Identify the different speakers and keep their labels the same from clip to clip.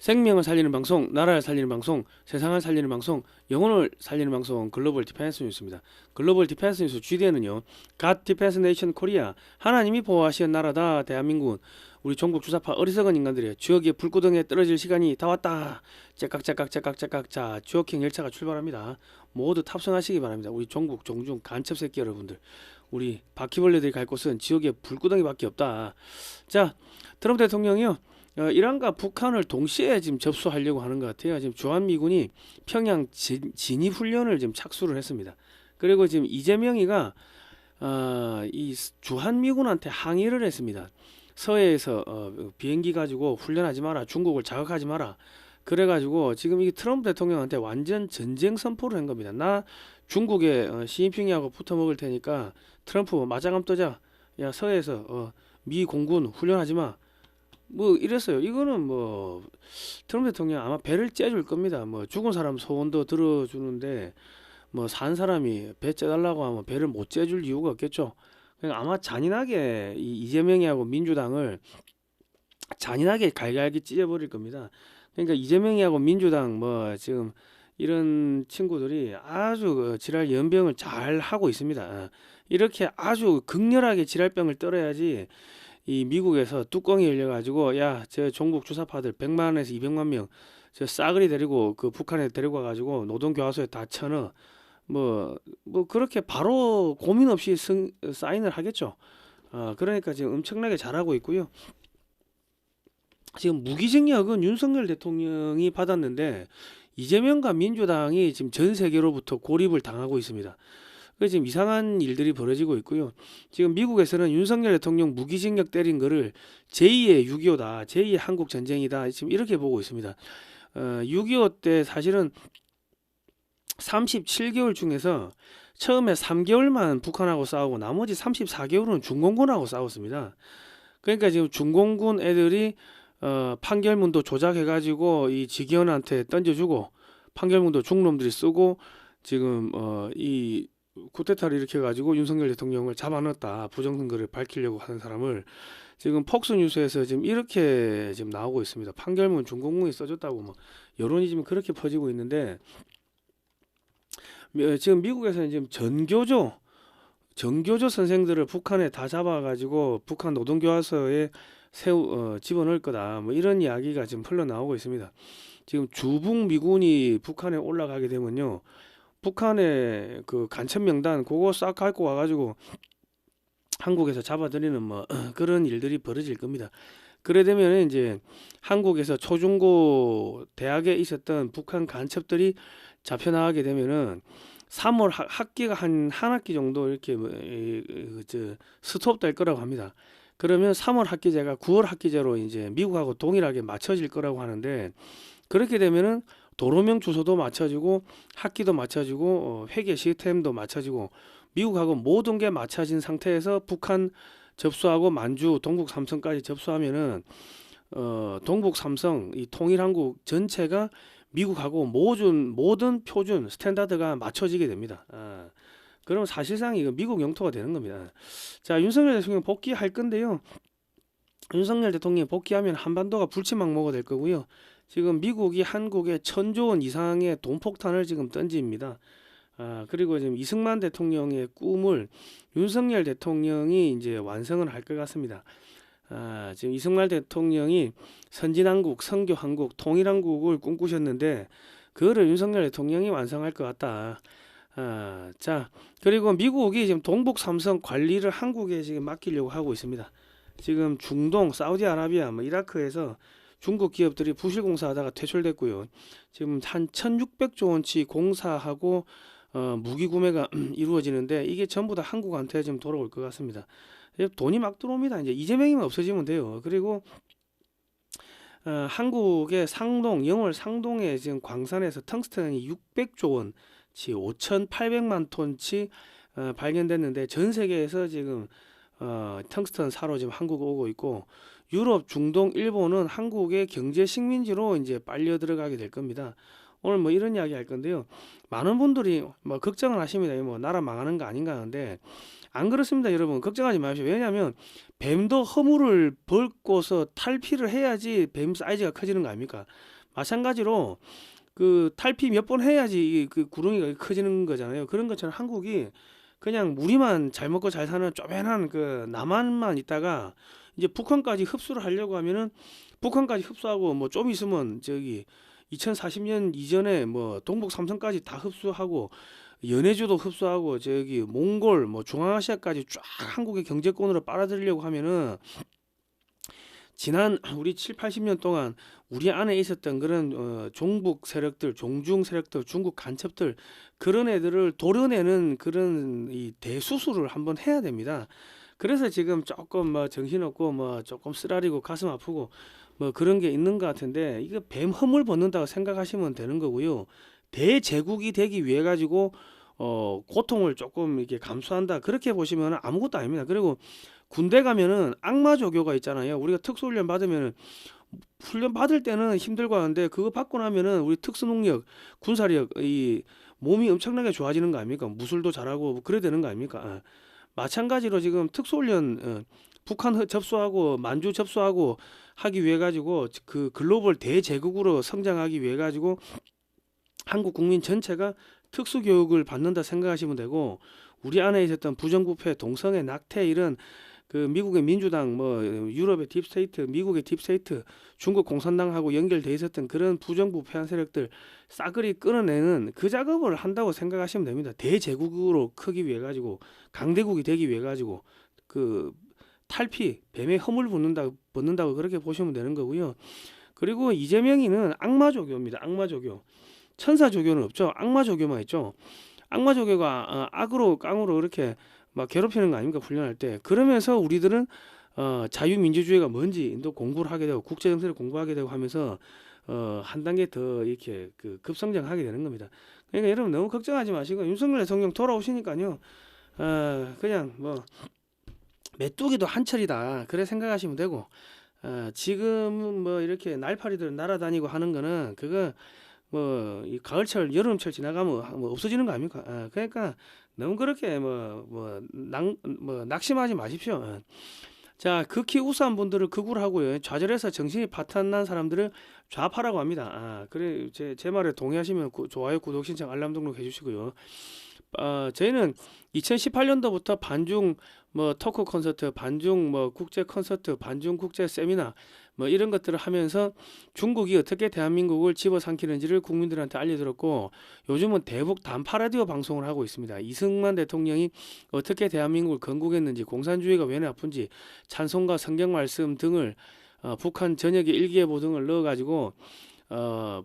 Speaker 1: 생명을 살리는 방송, 나라를 살리는 방송, 세상을 살리는 방송, 영혼을 살리는 방송 글로벌 디펜스 뉴스입니다. 글로벌 디펜스 뉴스 GDN은요. God Defense Nation Korea, 하나님이 보호하시는 나라다 대한민국은 우리 종국 주사파 어리석은 인간들의 주역의 불구덩이에 떨어질 시간이 다 왔다. 째깍째깍째깍째깍. 자, 주역행 열차가 출발합니다. 모두 탑승하시기 바랍니다. 우리 종국 종중 간첩 새끼 여러분들. 우리 바퀴벌레들이 갈 곳은 지옥의 불구덩이밖에 없다. 자, 트럼프 대통령이요. 이란과 북한을 동시에 지금 접수하려고 하는 것 같아요. 지금 주한미군이 평양 진입 훈련을 지금 착수를 했습니다. 그리고 지금 이재명이가 이 주한미군한테 항의를 했습니다. 서해에서 비행기 가지고 훈련하지 마라, 중국을 자극하지 마라. 그래가지고 지금 이 트럼프 대통령한테 완전 전쟁 선포를 한 겁니다. 나 중국에 시진핑이하고 붙어 먹을 테니까 트럼프 마장함 떠자. 야, 서해에서 미 공군 훈련하지 마. 뭐 이랬어요. 이거는 뭐 트럼프 대통령 아마 배를 째줄 겁니다. 뭐 죽은 사람 소원도 들어주는데 뭐 산 사람이 배 째달라고 하면 배를 못 째줄 이유가 없겠죠. 그러니까 아마 잔인하게 이 이재명이하고 민주당을 잔인하게 갈갈기 찢어버릴 겁니다. 그러니까 이재명이하고 민주당 뭐 지금 이런 친구들이 아주 그 지랄 연병을 잘 하고 있습니다. 이렇게 아주 극렬하게 지랄병을 떨어야지 이 미국에서 뚜껑이 열려가지고 야, 저 종북 주사파들 100만에서 200만 명 저 싸그리 데리고 그 북한에 데리고 가가지고 노동교화소에 다 쳐넣어. 뭐 그렇게 바로 고민 없이 사인을 하겠죠. 그러니까 지금 엄청나게 잘하고 있고요. 지금 무기징역은 윤석열 대통령이 받았는데 이재명과 민주당이 지금 전 세계로부터 고립을 당하고 있습니다. 그래서 지금 이상한 일들이 벌어지고 있고요. 지금 미국에서는 윤석열 대통령 무기징역 때린 거를 제2의 6.25다, 제2의 한국 전쟁이다, 지금 이렇게 보고 있습니다. 6.25 때 사실은 37개월 중에서 처음에 3개월만 북한하고 싸우고 나머지 34개월은 중공군하고 싸웠습니다. 그러니까 지금 중공군 애들이 판결문도 조작해가지고 이 직위원한테 던져주고 판결문도 중놈들이 쓰고 지금 이 쿠데타를 일으켜가지고 윤석열 대통령을 잡아넣었다. 부정선거를 밝히려고 하는 사람을 지금 폭스뉴스에서 지금 이렇게 지금 나오고 있습니다. 판결문 중공군이 써줬다고 뭐 여론이 지금 그렇게 퍼지고 있는데 지금 미국에서는 지금 전교조 선생들을 북한에 다 잡아가지고 북한 노동교화소에 집어넣을 거다. 뭐 이런 이야기가 지금 흘러나오고 있습니다. 지금 주북 미군이 북한에 올라가게 되면요. 북한의 그 간첩 명단 그거 싹 갖고 와가지고 한국에서 잡아들이는 뭐 그런 일들이 벌어질 겁니다. 그래 되면 이제 한국에서 초중고 대학에 있었던 북한 간첩들이 잡혀나가게 되면은 3월 학기가 한 학기 정도 이렇게 스톱 될 거라고 합니다. 그러면 3월 학기제가 9월 학기제로 이제 미국하고 동일하게 맞춰질 거라고 하는데 그렇게 되면은 도로명 주소도 맞춰지고 학기도 맞춰지고 회계 시스템도 맞춰지고 미국하고 모든 게 맞춰진 상태에서 북한 접수하고 만주, 동북 삼성까지 접수하면은 동북 삼성 이 통일한국 전체가 미국하고 모든 표준 스탠다드가 맞춰지게 됩니다. 그럼 사실상 이거 미국 영토가 되는 겁니다. 자, 윤석열 대통령 복귀할 건데요. 윤석열 대통령이 복귀하면 한반도가 불치망모가 될 거고요. 지금 미국이 한국에 1,000조 원 이상의 돈폭탄을 지금 던집니다. 그리고 지금 이승만 대통령의 꿈을 윤석열 대통령이 이제 완성을 할 것 같습니다. 지금 이승만 대통령이 선진한국, 선교한국, 통일한국을 꿈꾸셨는데 그거를 윤석열 대통령이 완성할 것 같다. 자, 그리고 미국이 지금 동북 삼성 관리를 한국에 지금 맡기려고 하고 있습니다. 지금 중동, 사우디아라비아, 뭐 이라크에서 중국 기업들이 부실 공사하다가 퇴출됐고요. 지금 한 1,600조 원치 공사하고 무기 구매가 이루어지는데 이게 전부 다 한국한테 지금 돌아올 것 같습니다. 돈이 막 들어옵니다. 이제 이재명이만 없어지면 돼요. 그리고 한국의 상동, 영월 상동에 지금 광산에서 텅스텐이 600조 원치, 5,800만 톤치 발견됐는데 전 세계에서 지금 텅스텐 사러 지금 한국 오고 있고 유럽, 중동, 일본은 한국의 경제 식민지로 이제 빨려 들어가게 될 겁니다. 오늘 뭐 이런 이야기 할 건데요. 많은 분들이 뭐 걱정을 하십니다. 뭐 나라 망하는 거 아닌가 하는데 안 그렇습니다, 여러분. 걱정하지 마십시오. 왜냐하면 뱀도 허물을 벗고서 탈피를 해야지 뱀 사이즈가 커지는 거 아닙니까? 마찬가지로 그 탈피 몇 번 해야지 그 구렁이가 커지는 거잖아요. 그런 것처럼 한국이 그냥 우리만 잘 먹고 잘 사는 쪼매난 그 남한만 있다가 이제 북한까지 흡수를 하려고 하면은 북한까지 흡수하고 뭐 좀 있으면 저기 2040년 이전에 뭐 동북 삼성까지 다 흡수하고 연해주도 흡수하고 저기 몽골 뭐 중앙아시아까지 쫙 한국의 경제권으로 빨아들이려고 하면은 지난 우리 7, 80년 동안 우리 안에 있었던 그런 종북 세력들, 종중 세력들, 중국 간첩들 그런 애들을 도려내는 그런 이 대수술을 한번 해야 됩니다. 그래서 지금 조금 뭐 정신없고 뭐 조금 쓰라리고 가슴 아프고 뭐 그런 게 있는 것 같은데 이거 뱀 허물 벗는다고 생각하시면 되는 거고요. 대제국이 되기 위해 가지고 고통을 조금 이렇게 감수한다 그렇게 보시면 아무것도 아닙니다. 그리고 군대 가면은 악마 조교가 있잖아요. 우리가 특수훈련 받으면은 훈련 받을 때는 힘들고 하는데 그거 받고 나면은 우리 특수능력, 군사력 이 몸이 엄청나게 좋아지는 거 아닙니까? 무술도 잘하고 뭐 그래야 되는 거 아닙니까? 마찬가지로 지금 특수훈련 북한 접수하고 만주 접수하고 하기 위해 가지고 그 글로벌 대제국으로 성장하기 위해 가지고 한국 국민 전체가 특수교육을 받는다 생각하시면 되고 우리 안에 있었던 부정부패, 동성애, 낙태 이런 그 미국의 민주당, 뭐 유럽의 딥스테이트, 미국의 딥스테이트, 중국 공산당하고 연결돼 있었던 그런 부정부패한 세력들 싸그리 끊어내는 그 작업을 한다고 생각하시면 됩니다. 대제국으로 크기 위해 가지고 강대국이 되기 위해 가지고 그 탈피, 뱀의 허물 벗는다고 그렇게 보시면 되는 거고요. 그리고 이재명이는 악마 조교입니다. 악마 조교. 천사 조교는 없죠. 악마 조교만 있죠. 악마 조교가 악으로 깡으로 이렇게 막 괴롭히는 거 아닙니까? 훈련할 때. 그러면서 우리들은 자유민주주의가 뭔지 또 공부를 하게 되고 국제 정세를 공부하게 되고 하면서 한 단계 더 이렇게 그 급성장하게 되는 겁니다. 그러니까 여러분 너무 걱정하지 마시고 윤석열 대통령 돌아오시니까요. 그냥 뭐 메뚜기도 한철이다. 그래 생각하시면 되고 지금 뭐 이렇게 날파리들 날아다니고 하는 거는 그거 뭐 이 가을철 여름철 지나가면 뭐 없어지는 거 아닙니까? 그러니까 너무 그렇게 뭐 낙심하지 마십시오. 자, 극히 우수한 분들을 극우를 하고요. 좌절해서 정신이 파탄난 사람들을 좌파라고 합니다. 그래 제 말에 동의하시면 좋아요, 구독 신청, 알람 등록 해주시고요. 저희는 2018년도부터 반중 뭐 토크 콘서트, 반중 뭐 국제 콘서트, 반중 국제 세미나 뭐 이런 것들을 하면서 중국이 어떻게 대한민국을 집어삼키는지를 국민들한테 알려드렸고 요즘은 대북 단파 라디오 방송을 하고 있습니다. 이승만 대통령이 어떻게 대한민국을 건국했는지, 공산주의가 왜 나쁜지 찬송가, 성경 말씀 등을 북한 전역의 일기예보 등을 넣어가지고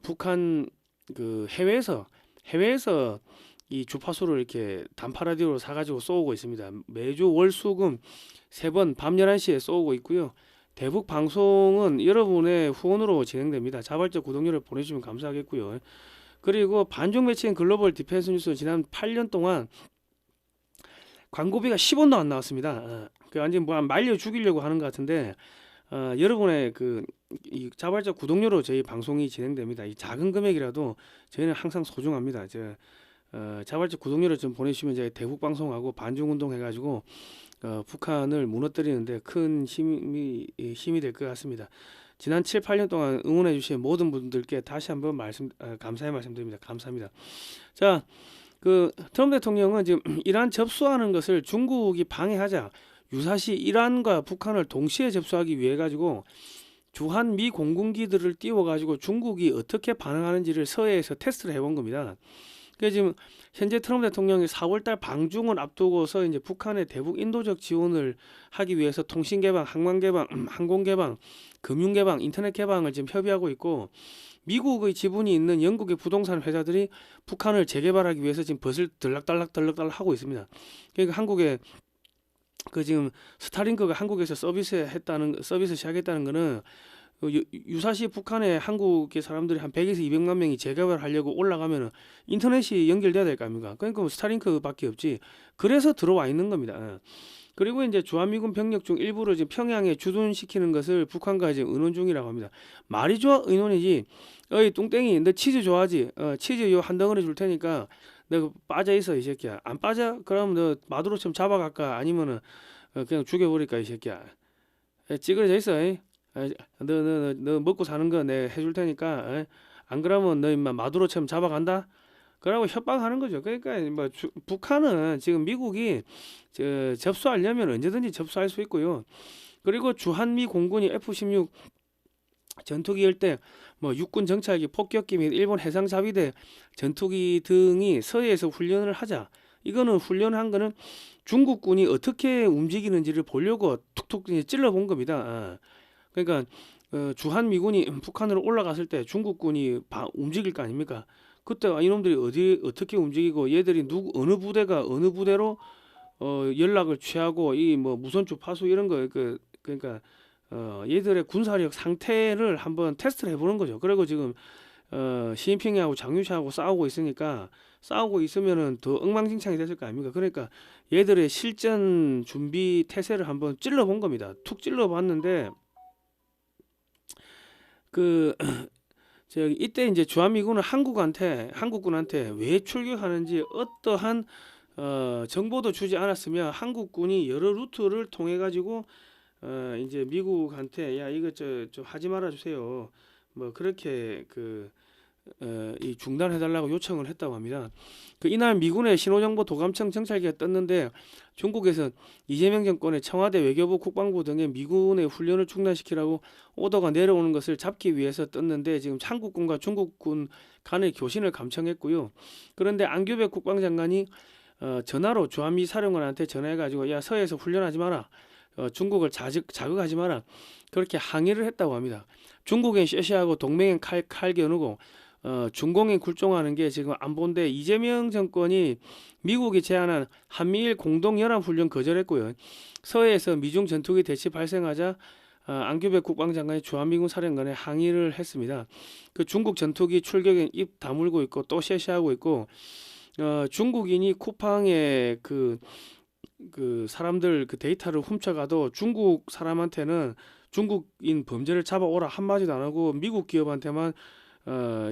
Speaker 1: 북한 그 해외에서 이 주파수를 이렇게 단파 라디오로 사가지고 쏘고 있습니다. 매주 월수금 3번 밤 11시에 쏘고 있고요. 대북 방송은 여러분의 후원으로 진행됩니다. 자발적 구독료를 보내주시면 감사하겠고요. 그리고 반중 매체인 글로벌 디펜스 뉴스 지난 8년 동안 광고비가 10원도 안 나왔습니다. 그 완전 뭐 말려 죽이려고 하는 것 같은데 여러분의 이 자발적 구독료로 저희 방송이 진행됩니다. 이 작은 금액이라도 저희는 항상 소중합니다. 자발적 구독료를 좀 보내주시면 제가 대북 방송하고 반중 운동 해가지고 북한을 무너뜨리는데 큰 힘이 될 것 같습니다. 지난 7, 8년 동안 응원해 주신 모든 분들께 다시 한번 감사의 말씀드립니다. 감사합니다. 자, 그 트럼프 대통령은 지금 이란 접수하는 것을 중국이 방해하자 유사시 이란과 북한을 동시에 접수하기 위해 가지고 주한 미 공군기들을 띄워 가지고 중국이 어떻게 반응하는지를 서해에서 테스트를 해본 겁니다. 그래서 지금 현재 트럼프 대통령이 4월달 방중을 앞두고서 이제 북한의 대북 인도적 지원을 하기 위해서 통신 개방, 항만 개방, 항공 개방, 금융 개방, 인터넷 개방을 지금 협의하고 있고 미국의 지분이 있는 영국의 부동산 회사들이 북한을 재개발하기 위해서 지금 벗을 들락달락 하고 있습니다. 그러니까 한국에 지금 스타링크가 한국에서 서비스 시작했다는 거는 유사시 북한에 한국의 사람들이 한 100에서 200만 명이 재개발하려고 올라가면은 인터넷이 연결돼야 될 거 아닙니까? 그러니까 뭐 스타링크밖에 없지. 그래서 들어와 있는 겁니다. 그리고 이제 주한미군 병력 중 일부를 지금 평양에 주둔시키는 것을 북한과 이제 의논 중이라고 합니다. 말이 좋아 의논이지. 어이 뚱땡이, 너 치즈 좋아하지? 치즈 요 한 덩어리 줄 테니까 너 빠져 있어 이 새끼야. 안 빠져? 그럼 너 마두로처럼 잡아갈까? 아니면은 그냥 죽여버릴까 이 새끼야. 찌그러져 있어. 너 먹고 사는 거 내 해줄 테니까. 안 그러면 너 임마 마두로처럼 잡아간다. 그러고 협박하는 거죠. 그러니까 뭐 북한은 지금 미국이 접수하려면 언제든지 접수할 수 있고요. 그리고 주한미 공군이 F-16 전투기 열 때 뭐 육군 정찰기, 폭격기 및 일본 해상 자위대 전투기 등이 서해에서 훈련을 하자. 이거는 훈련한 거는 중국군이 어떻게 움직이는지를 보려고 툭툭 찔러 본 겁니다. 그러니까 주한미군이 북한으로 올라갔을 때 중국군이 움직일 거 아닙니까? 그때 이놈들이 어떻게 움직이고 얘들이 어느 부대가 어느 부대로 연락을 취하고 이 뭐 무선추 파수 이런 거 그러니까 얘들의 군사력 상태를 한번 테스트를 해보는 거죠. 그리고 지금 시진핑하고 장유샤하고 싸우고 있으니까 싸우고 있으면은 더 엉망진창이 됐을 거 아닙니까? 그러니까 얘들의 실전 준비 태세를 한번 찔러본 겁니다. 툭 찔러봤는데 이때 이제 주한미군은 한국군한테 왜 출격하는지 어떠한 정보도 주지 않았으며 한국군이 여러 루트를 통해 가지고 이제 미국한테 야 이거 좀 하지 말아 주세요. 뭐 그렇게 이 중단해달라고 요청을 했다고 합니다. 이날 미군의 신호정보 도감청 정찰기가 떴는데 중국에서 이재명 정권의 청와대 외교부 국방부 등의 미군의 훈련을 중단시키라고 오더가 내려오는 것을 잡기 위해서 떴는데 지금 한국군과 중국군 간의 교신을 감청했고요. 그런데 안규백 국방장관이 전화로 주한미 사령관한테 전화해가지고 야 서해에서 훈련하지 마라. 중국을 자극하지 마라. 그렇게 항의를 했다고 합니다. 중국엔 쉐쉐하고 동맹엔 칼 겨누고 중공에 굴종하는 게 지금 안보인데 이재명 정권이 미국이 제안한 한미일 공동연합훈련 거절했고요. 서해에서 미중 전투기 대치 발생하자 안규백 국방장관이 주한미군 사령관에 항의를 했습니다. 중국 전투기 출격에 입 다물고 있고 또 쉐쉐하고 있고 중국인이 쿠팡에 사람들 데이터를 훔쳐가도 중국 사람한테는 중국인 범죄를 잡아오라 한마디도 안 하고 미국 기업한테만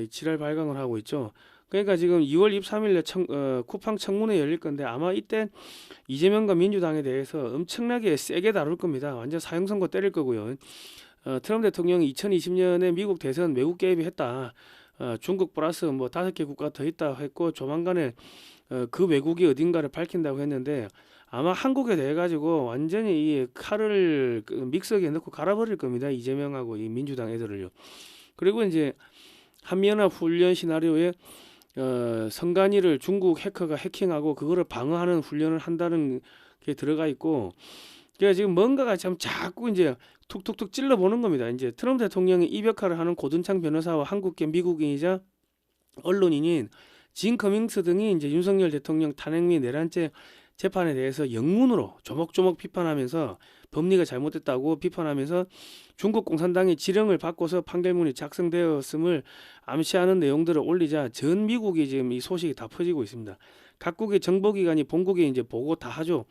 Speaker 1: 지랄 발광을 하고 있죠. 그러니까 지금 2월 23일에 쿠팡 청문회 열릴 건데 아마 이때 이재명과 민주당에 대해서 엄청나게 세게 다룰 겁니다. 완전 사형 선고 때릴 거고요. 트럼프 대통령이 2020년에 미국 대선 외국 개입이 했다. 중국 플러스 뭐 5개 국가 더 있다 했고 조만간에 그 외국이 어딘가를 밝힌다고 했는데 아마 한국에 대해 가지고 완전히 이 칼을 믹서기에 넣고 갈아버릴 겁니다. 이재명하고 이 민주당 애들을요. 그리고 이제 한미연합 훈련 시나리오에 선관위를 중국 해커가 해킹하고 그거를 방어하는 훈련을 한다는 게 들어가 있고, 그러니까 지금 뭔가가 참 자꾸 이제 툭툭툭 찔러보는 겁니다. 이제 트럼프 대통령이 이벽화를 하는 고든창 변호사와 한국계 미국인이자 언론인인 진 커밍스 등이 이제 윤석열 대통령 탄핵 및 내란죄 재판에 대해서 영문으로 조목조목 비판하면서 법리가 잘못됐다고 비판하면서 중국 공산당이 지령을 바꿔서 판결문이 작성되었음을 암시하는 내용들을 올리자 전 미국이 지금 이 소식이 다 퍼지고 있습니다. 각국의 정보기관이 본국에 이제 보고 다 하죠.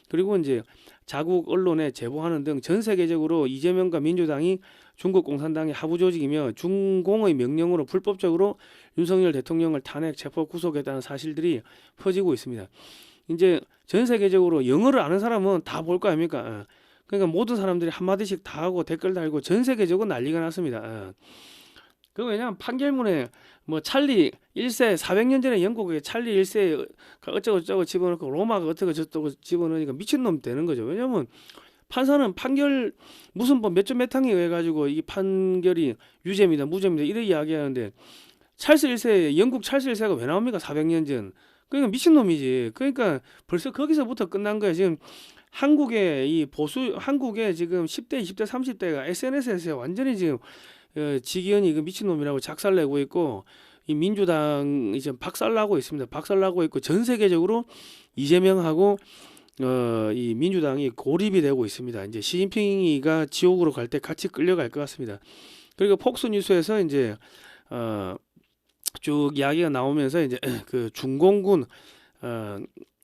Speaker 1: 그리고 이제 자국 언론에 제보하는 등 전 세계적으로 이재명과 민주당이 중국 공산당의 하부 조직이며 중공의 명령으로 불법적으로 윤석열 대통령을 탄핵, 체포, 구속했다는 사실들이 퍼지고 있습니다. 이제 전 세계적으로 영어를 아는 사람은 다 볼 거 아닙니까? 그러니까 모든 사람들이 한마디씩 다 하고 댓글 달고 전 세계적으로 난리가 났습니다. 왜냐하면 판결문에 뭐 찰리 1세 400년 전에 영국에 찰리 1세 어쩌고저쩌고 집어넣고 로마가 어쩌고 저쩌고 집어넣으니까 미친놈 되는 거죠. 왜냐하면 판사는 판결 무슨 뭐 몇 점 몇 항에 의해 가지고 이 판결이 유죄입니다, 무죄입니다 이렇게 이야기하는데 찰스 1세 영국 찰스 1세가 왜 나옵니까? 400년 전. 그러니까 미친놈이지. 그러니까 벌써 거기서부터 끝난 거야. 지금 한국의 지금 10대, 20대, 30대가 SNS에서 완전히 지금 지기현이 그 미친놈이라고 작살내고 있고 이 민주당이 지금 박살나고 있습니다. 박살나고 있고 전 세계적으로 이재명하고 이 민주당이 고립이 되고 있습니다. 이제 시진핑이가 지옥으로 갈 때 같이 끌려갈 것 같습니다. 그리고 폭스뉴스에서 이제 쭉 이야기가 나오면서 이제 그 중공군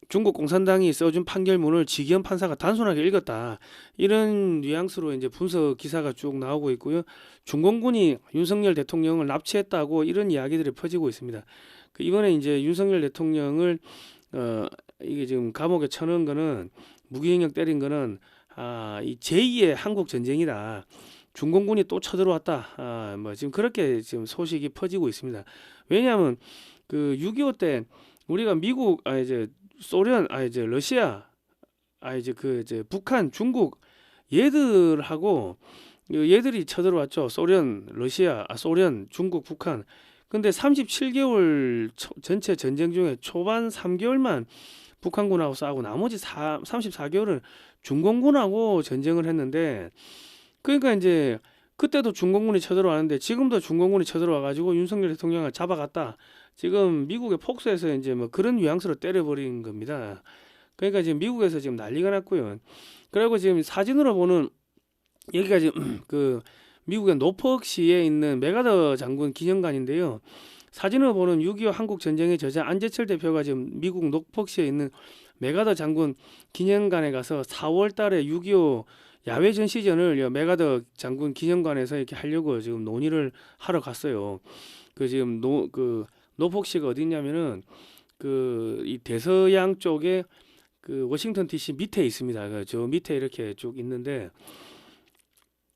Speaker 1: 중국 공산당이 써준 판결문을 지기현 판사가 단순하게 읽었다 이런 뉘앙스로 이제 분석 기사가 쭉 나오고 있고요. 중공군이 윤석열 대통령을 납치했다고 이런 이야기들이 퍼지고 있습니다. 그 이번에 이제 윤석열 대통령을 어 이게 지금 감옥에 쳐넣은 거는 무기징역 때린 거는 이 제2의 한국 전쟁이다. 중공군이 또 쳐들어왔다. 뭐 지금 그렇게 지금 소식이 퍼지고 있습니다. 왜냐하면 그 6.25 때 우리가 미국 이제 소련 이제 러시아 이제 그 이제 북한 중국 얘들하고 얘들이 쳐들어왔죠. 소련 러시아 소련 중국 북한. 근데 37개월 전체 전쟁 중에 초반 3개월만 북한군하고 싸우고 나머지 34개월은 중공군하고 전쟁을 했는데, 그러니까 이제 그때도 중공군이 쳐들어왔는데 지금도 중공군이 쳐들어와 가지고 윤석열 대통령을 잡아갔다. 지금 미국의 폭소해서 이제 뭐 그런 뉘앙스로 때려버린 겁니다. 그러니까 지금 미국에서 지금 난리가 났고요. 그리고 지금 사진으로 보는 여기가 지금 그 미국의 노포크시에 있는 맥아더 장군 기념관인데요. 사진을 보는 6.25 한국 전쟁의 저자 안재철 대표가 지금 미국 노포크시에 있는 맥아더 장군 기념관에 가서 4월 달에 6.25 야외 전시전을 맥아더 장군 기념관에서 이렇게 하려고 지금 논의를 하러 갔어요. 그 지금 노포크시가 어디냐면은 그 이 대서양 쪽에 그 워싱턴 DC 밑에 있습니다. 저 밑에 이렇게 쭉 있는데,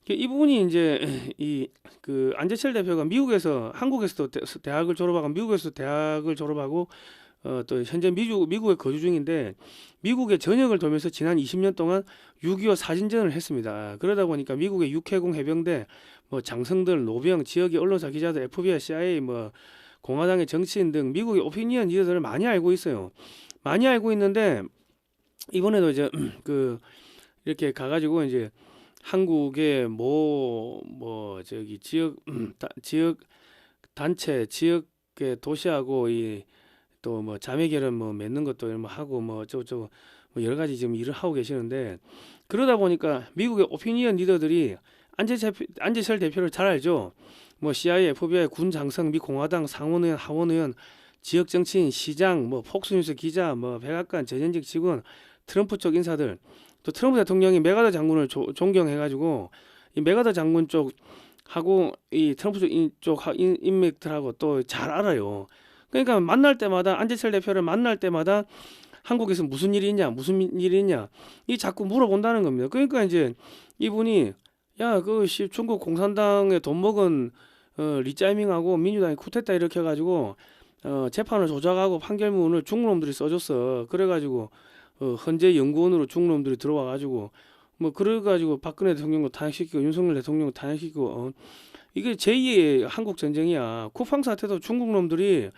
Speaker 1: 이분이 이제 이 그 안재철 대표가 미국에서 한국에서도 대학을 졸업하고 미국에서 대학을 졸업하고 또 현재 미국에 거주 중인데, 미국의 전역을 돌면서 지난 20년 동안 6.25 사진전을 했습니다. 그러다 보니까 미국의 육해공 해병대, 뭐 장성들, 노병, 지역의 언론사 기자들, FBI, CIA, 뭐 공화당의 정치인 등 미국의 오피니언 리더들을 많이 알고 있어요. 많이 알고 있는데 이번에도 이제 그 이렇게 가가지고 이제 한국의 뭐 저기 지역 단체 지역의 도시하고 이 또 뭐 자매 결혼 뭐 맺는 것도 뭐 하고 뭐 어쩌고 뭐 여러 가지 지금 일을 하고 계시는데, 그러다 보니까 미국의 오피니언 리더들이 안재철 대표를 잘 알죠. 뭐 CIA, FBI, 군 장성, 미 공화당 상원의원, 하원의원, 지역 정치인, 시장, 뭐 폭스뉴스 기자, 뭐 백악관 전현직 직원, 트럼프 쪽 인사들, 또 트럼프 대통령이 맥아더 장군을 존경해가지고 이 맥아더 장군 쪽하고 이 트럼프 쪽 인맥들하고 또 잘 알아요. 그러니까 만날 때마다 안재철 대표를 만날 때마다 한국에서 무슨 일이 있냐, 무슨 일이 있냐, 이 자꾸 물어본다는 겁니다. 그러니까 이제 이분이 중국 공산당에 돈 먹은 리짜이밍하고 민주당이 쿠데타 이렇게 해가지고 재판을 조작하고 판결문을 중국놈들이 써줬어. 그래가지고 헌재 연구원으로 중국놈들이 들어와가지고 뭐 그래가지고 박근혜 대통령도 탄핵시키고 윤석열 대통령도 탄핵시키고 이게 제2의 한국 전쟁이야. 쿠팡 사태도 중국놈들이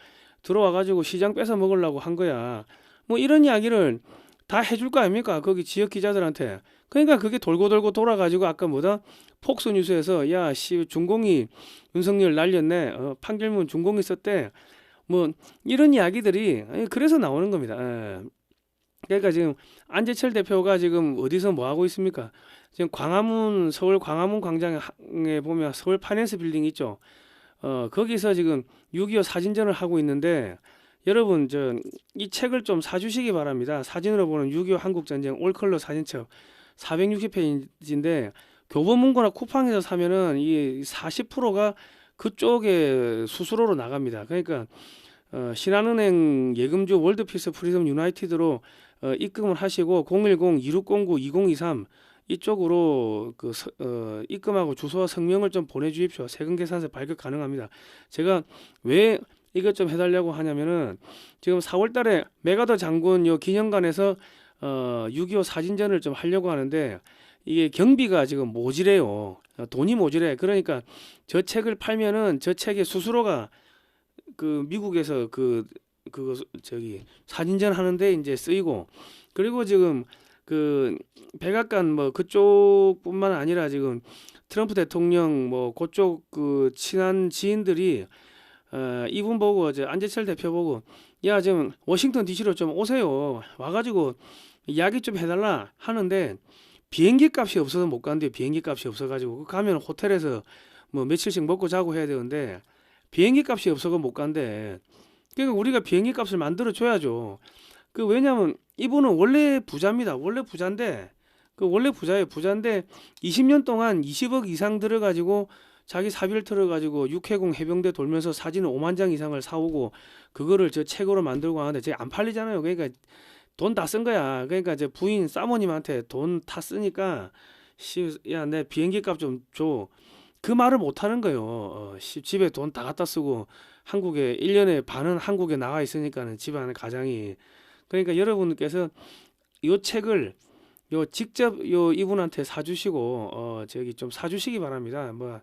Speaker 1: 들어와가지고 시장 뺏어 먹으려고 한 거야. 뭐 이런 이야기를 다 해줄 거 아닙니까? 거기 지역 기자들한테. 그러니까 그게 돌고 돌아가지고 아까 폭스뉴스에서 중공이 윤석열 날렸네. 판결문 중공이 썼대. 뭐 이런 이야기들이 그래서 나오는 겁니다. 그러니까 지금 안재철 대표가 지금 어디서 뭐 하고 있습니까? 지금 서울 광화문 광장에 보면 서울 파이낸스 빌딩 있죠. 거기서 지금 6.25 사진전을 하고 있는데, 여러분 이 책을 좀 사주시기 바랍니다. 사진으로 보는 6.25 한국전쟁 올컬러 사진첩 460페이지인데 교보문고나 쿠팡에서 사면은 이 40%가 그쪽에 수수료로 나갑니다. 그러니까 신한은행 예금주 월드피스 프리덤 유나이티드로 입금을 하시고 010-2609-2023 이쪽으로 입금하고 주소와 성명을 좀 보내주십시오. 세금 계산서 발급 가능합니다. 제가 왜 이것 좀 해달라고 하냐면은 지금 4월달에 맥아더 장군 기념관에서 6.25 사진전을 좀 하려고 하는데 이게 경비가 지금 모자래요. 돈이 모자래. 그러니까 저 책을 팔면은 저 책의 수수료가 그 미국에서 사진전 하는데 이제 쓰이고, 그리고 지금 그 백악관 뭐 그쪽뿐만 아니라 지금 트럼프 대통령 뭐 그쪽 그 친한 지인들이 이분 보고 안재철 대표 보고 지금 워싱턴 DC로 좀 오세요. 와가지고 이야기 좀 해달라 하는데 비행기 값이 없어서 못 간대요. 비행기 값이 없어가지고 가면 호텔에서 뭐 며칠씩 먹고 자고 해야 되는데 비행기 값이 없어서 못 간대. 그러니까 우리가 비행기 값을 만들어 줘야죠. 왜냐면 이분은 원래 부자입니다. 원래 부자인데 원래 부자예요. 부자인데 20년 동안 20억 이상 들어가지고 자기 사비를 틀어가지고 육해공 해병대 돌면서 사진을 5만 장 이상을 사오고 그거를 저 책으로 만들고 하는데 제 안 팔리잖아요. 그러니까 돈 다 쓴 거야. 그러니까 제 부인 사모님한테 돈 다 쓰니까 야, 내 비행기 값 좀 줘. 그 말을 못 하는 거예요. 집에 돈 다 갖다 쓰고 한국에 1년에 반은 한국에 나가 있으니까는 집안의 가장이 그러니까 여러분께서 요 책을 요 직접 요 이분한테 사주시고 저기 좀 사주시기 바랍니다. 뭐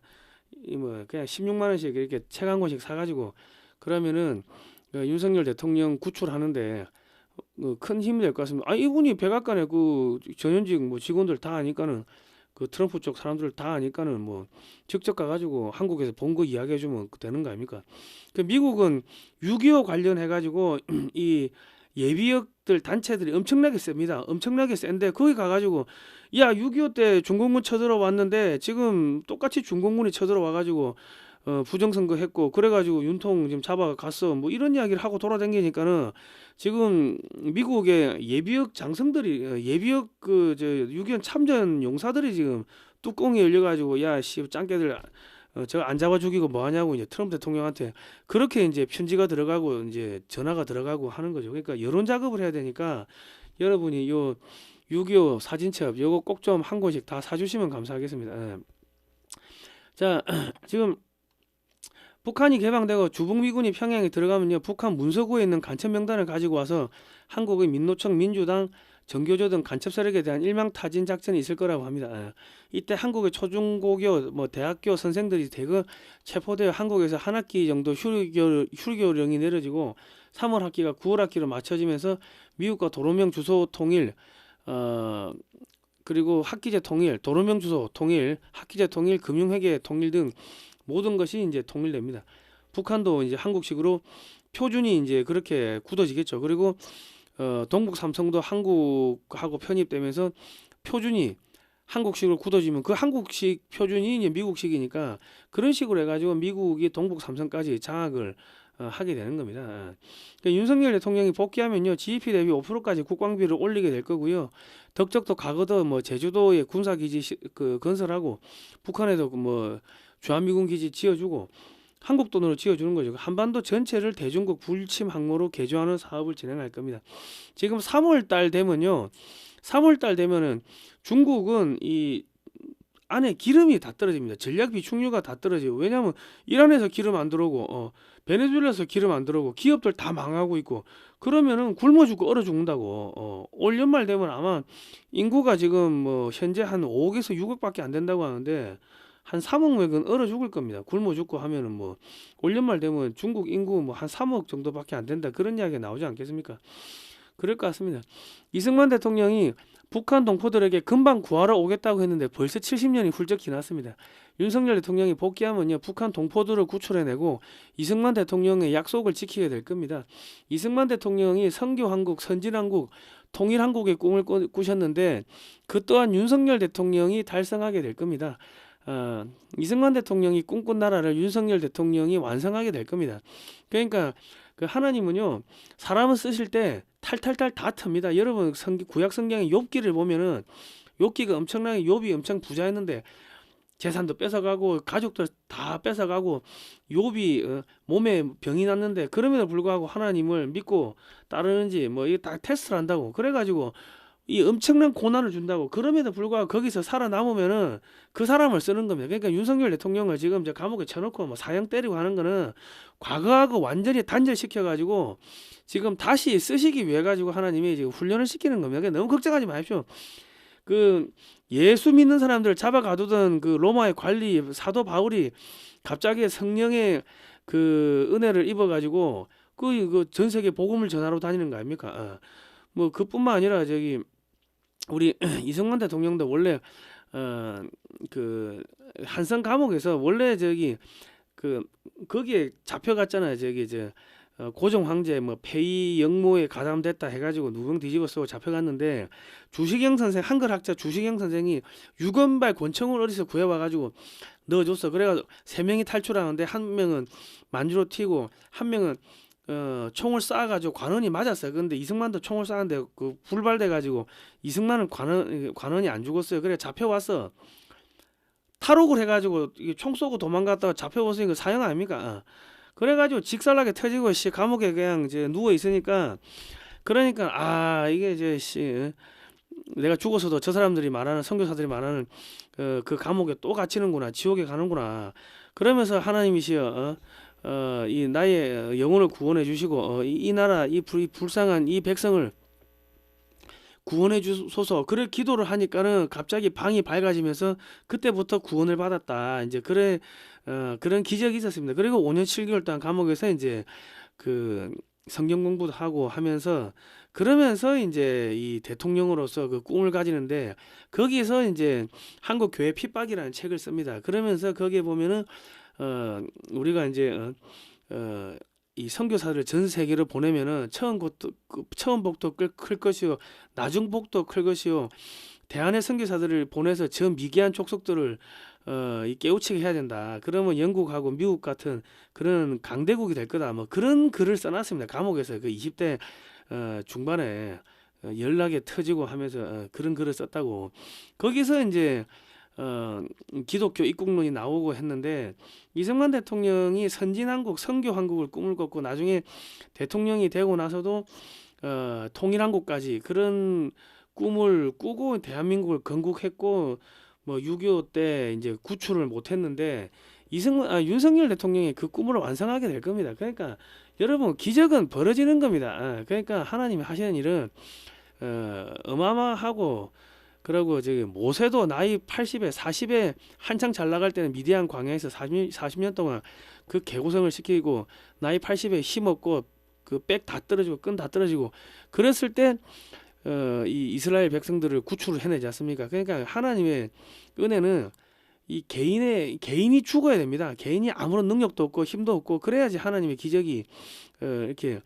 Speaker 1: 그냥 16만 원씩 이렇게 책 한 권씩 사가지고 그러면은 윤석열 대통령 구출하는데 큰 힘이 될 것 같습니다. 아 이분이 백악관에 그 전현직 뭐 직원들 다 아니까는 그 트럼프 쪽 사람들 다 아니까는 뭐 직접 가가지고 한국에서 본 거 이야기해주면 되는 거 아닙니까? 그 미국은 6.25 관련해 가지고 이 예비역들 단체들이 엄청나게 셉니다. 엄청나게 센데 거기 가가지고 야 6.25 때 중공군 쳐들어왔는데 지금 똑같이 중공군이 쳐들어와가지고 부정선거 했고 그래가지고 윤통 지금 잡아갔어 뭐 이런 이야기를 하고 돌아다니니까는 지금 미국의 예비역 장성들이 예비역 그저 6.25 참전 용사들이 지금 뚜껑이 열려가지고 야씨 짱깨들 저 안 잡아 죽이고 뭐 하냐고 이제 트럼프 대통령한테 그렇게 이제 편지가 들어가고 이제 전화가 들어가고 하는 거죠. 그러니까 여론 작업을 해야 되니까 여러분이 요 6.25 사진첩 요거 꼭 좀 한 권씩 다 사주시면 감사하겠습니다. 예. 자 지금 북한이 개방되고 주북미군이 평양에 들어가면요 북한 문서구에 있는 간첩 명단을 가지고 와서 한국의 민노총 민주당 정교조 등 간첩 세력에 대한 일망타진 작전이 있을 거라고 합니다. 이때 한국의 초중고교 뭐 대학교 선생들이 대거 체포되어 한국에서 한 학기 정도 휴교령이 내려지고 3월 학기가 9월 학기로 맞춰지면서 미국과 도로명 주소 통일 그리고 학기제 통일, 도로명 주소 통일, 학기제 통일, 금융회계 통일 등 모든 것이 이제 통일됩니다. 북한도 이제 한국식으로 표준이 이제 그렇게 굳어지겠죠. 그리고 동북 삼성도 한국하고 편입되면서 표준이 한국식으로 굳어지면 그 한국식 표준이 이제 미국식이니까 그런 식으로 해가지고 미국이 동북 삼성까지 장악을 하게 되는 겁니다. 그러니까 윤석열 대통령이 복귀하면요 GDP 대비 5%까지 국방비를 올리게 될 거고요. 덕적도 가거도 뭐 제주도에 군사기지 건설하고 북한에도 뭐 주한미군 기지 지어주고 한국 돈으로 지어주는 거죠. 한반도 전체를 대중국 불침 항로로 개조하는 사업을 진행할 겁니다. 지금 3월 달 되면요. 3월 달 되면은 중국은 이 안에 기름이 다 떨어집니다. 전략 비축유가 다 떨어지고 왜냐하면 이란에서 기름 안 들어오고 베네수엘라에서 기름 안 들어오고 기업들 다 망하고 있고 그러면은 굶어 죽고 얼어 죽는다고 올 연말 되면 아마 인구가 지금 뭐 현재 한 5억에서 6억밖에 안 된다고 하는데 한 3억 맥은 얼어 죽을 겁니다. 굶어 죽고 하면은 뭐 올 연말 되면 중국 인구 뭐 한 3억 정도밖에 안 된다 그런 이야기가 나오지 않겠습니까? 그럴 것 같습니다. 이승만 대통령이 북한 동포들에게 금방 구하러 오겠다고 했는데 벌써 70년이 훌쩍 지났습니다. 윤석열 대통령이 복귀하면요 북한 동포들을 구출해내고 이승만 대통령의 약속을 지키게 될 겁니다. 이승만 대통령이 선교한국, 선진한국, 통일한국의 꿈을 꾸셨는데 그 또한 윤석열 대통령이 달성하게 될 겁니다. 이승만 대통령이 꿈꾼 나라를 윤석열 대통령이 완성하게 될 겁니다. 그러니까 그 하나님은요 사람을 쓰실 때 탈탈탈 다 틉니다. 여러분 구약 성경의 욥기를 보면은 욥기가 엄청나게 욥이 엄청 부자였는데 재산도 뺏어가고 가족들 다 뺏어가고 욥이 몸에 병이 났는데 그럼에도 불구하고 하나님을 믿고 따르는지 뭐 이게 다 테스트를 한다고 그래가지고 이 엄청난 고난을 준다고 그럼에도 불구하고 거기서 살아남으면은 그 사람을 쓰는 겁니다. 그러니까 윤석열 대통령을 지금 이제 감옥에 쳐놓고 뭐 사형 때리고 하는 거는 과거하고 완전히 단절시켜 가지고 지금 다시 쓰시기 위해 가지고 하나님이 지금 훈련을 시키는 겁니다. 그러니까 너무 걱정하지 마십시오. 그 예수 믿는 사람들 잡아가두던 그 로마의 관리 사도 바울이 갑자기 성령의 그 은혜를 입어 가지고 그 전 세계 복음을 전하러 다니는 거 아닙니까? 뭐 그뿐만 아니라 저기 우리 이승만 대통령도 원래 그 한성 감옥에서 원래 저기 그 거기에 잡혀갔잖아요. 저기 고종 황제 뭐 폐위 역모에 가담됐다 해가지고 누명 뒤집어 쓰고 잡혀갔는데 주식영 선생 한글학자 주식영 선생이 유건발 권총을 어디서 구해와가지고 넣어줬어. 그래가지고 3명이 탈출하는데 한 명은 만주로 튀고 한 명은 총을 쏴가지고 관원이 맞았어요. 근데 이승만도 총을 쐈는데 그 불발돼가지고 이승만은 관원이 안 죽었어요. 그래 잡혀왔어. 탈옥을 해가지고 이게 총 쏘고 도망갔다가 잡혀버리니까 사형 아닙니까? 그래가지고 직살나게 터지고 감옥에 그냥 이제 누워 있으니까, 그러니까 이게 이제 내가 죽어서도 저 사람들이 말하는, 선교사들이 말하는 그 감옥에 또 갇히는구나, 지옥에 가는구나. 그러면서 하나님이시여, 이 나의 영혼을 구원해 주시고, 이 나라, 이 불쌍한 이 백성을 구원해 주소서. 그래 기도를 하니까는 갑자기 방이 밝아지면서 그때부터 구원을 받았다. 이제 그런 기적이 있었습니다. 그리고 5년 7개월 동안 감옥에서 이제 그 성경 공부도 하고 하면서, 그러면서 이제 이 대통령으로서 그 꿈을 가지는데, 거기서 이제 한국 교회 핍박이라는 책을 씁니다. 그러면서 거기에 보면은 우리가 이제 이 선교사를 전 세계로 보내면은 처음 복도 클 것이요, 나중 복도 클 것이요, 대한의 선교사들을 보내서 저 미개한 족속들을 이 깨우치게 해야 된다. 그러면 영국하고 미국 같은 그런 강대국이 될 거다. 뭐 그런 글을 써놨습니다. 감옥에서 그 20대 중반에 연락에 터지고 하면서 그런 글을 썼다고. 거기서 이제 기독교 입국론이 나오고 했는데, 이승만 대통령이 선진한국, 선교한국을 꿈을 꿨고, 나중에 대통령이 되고 나서도 통일한국까지 그런 꿈을 꾸고 대한민국을 건국했고, 뭐 6.25 때 이제 구출을 못했는데, 윤석열 대통령이 그 꿈을 완성하게 될 겁니다. 그러니까 여러분, 기적은 벌어지는 겁니다. 그러니까 하나님이 하시는 일은 어마어마하고, 그리고 저기 모세도 나이 80에 40에 한창 잘 나갈 때는 미디안 광야에서 40년 동안 그 개고생을 시키고, 나이 80에 힘없고 그 백 다 떨어지고 끈 다 떨어지고 그랬을 때 이 이스라엘 백성들을 구출을 해내지 않습니까? 그러니까 하나님의 은혜는 이 개인이 죽어야 됩니다. 개인이 아무런 능력도 없고 힘도 없고 그래야지 하나님의 기적이 이렇게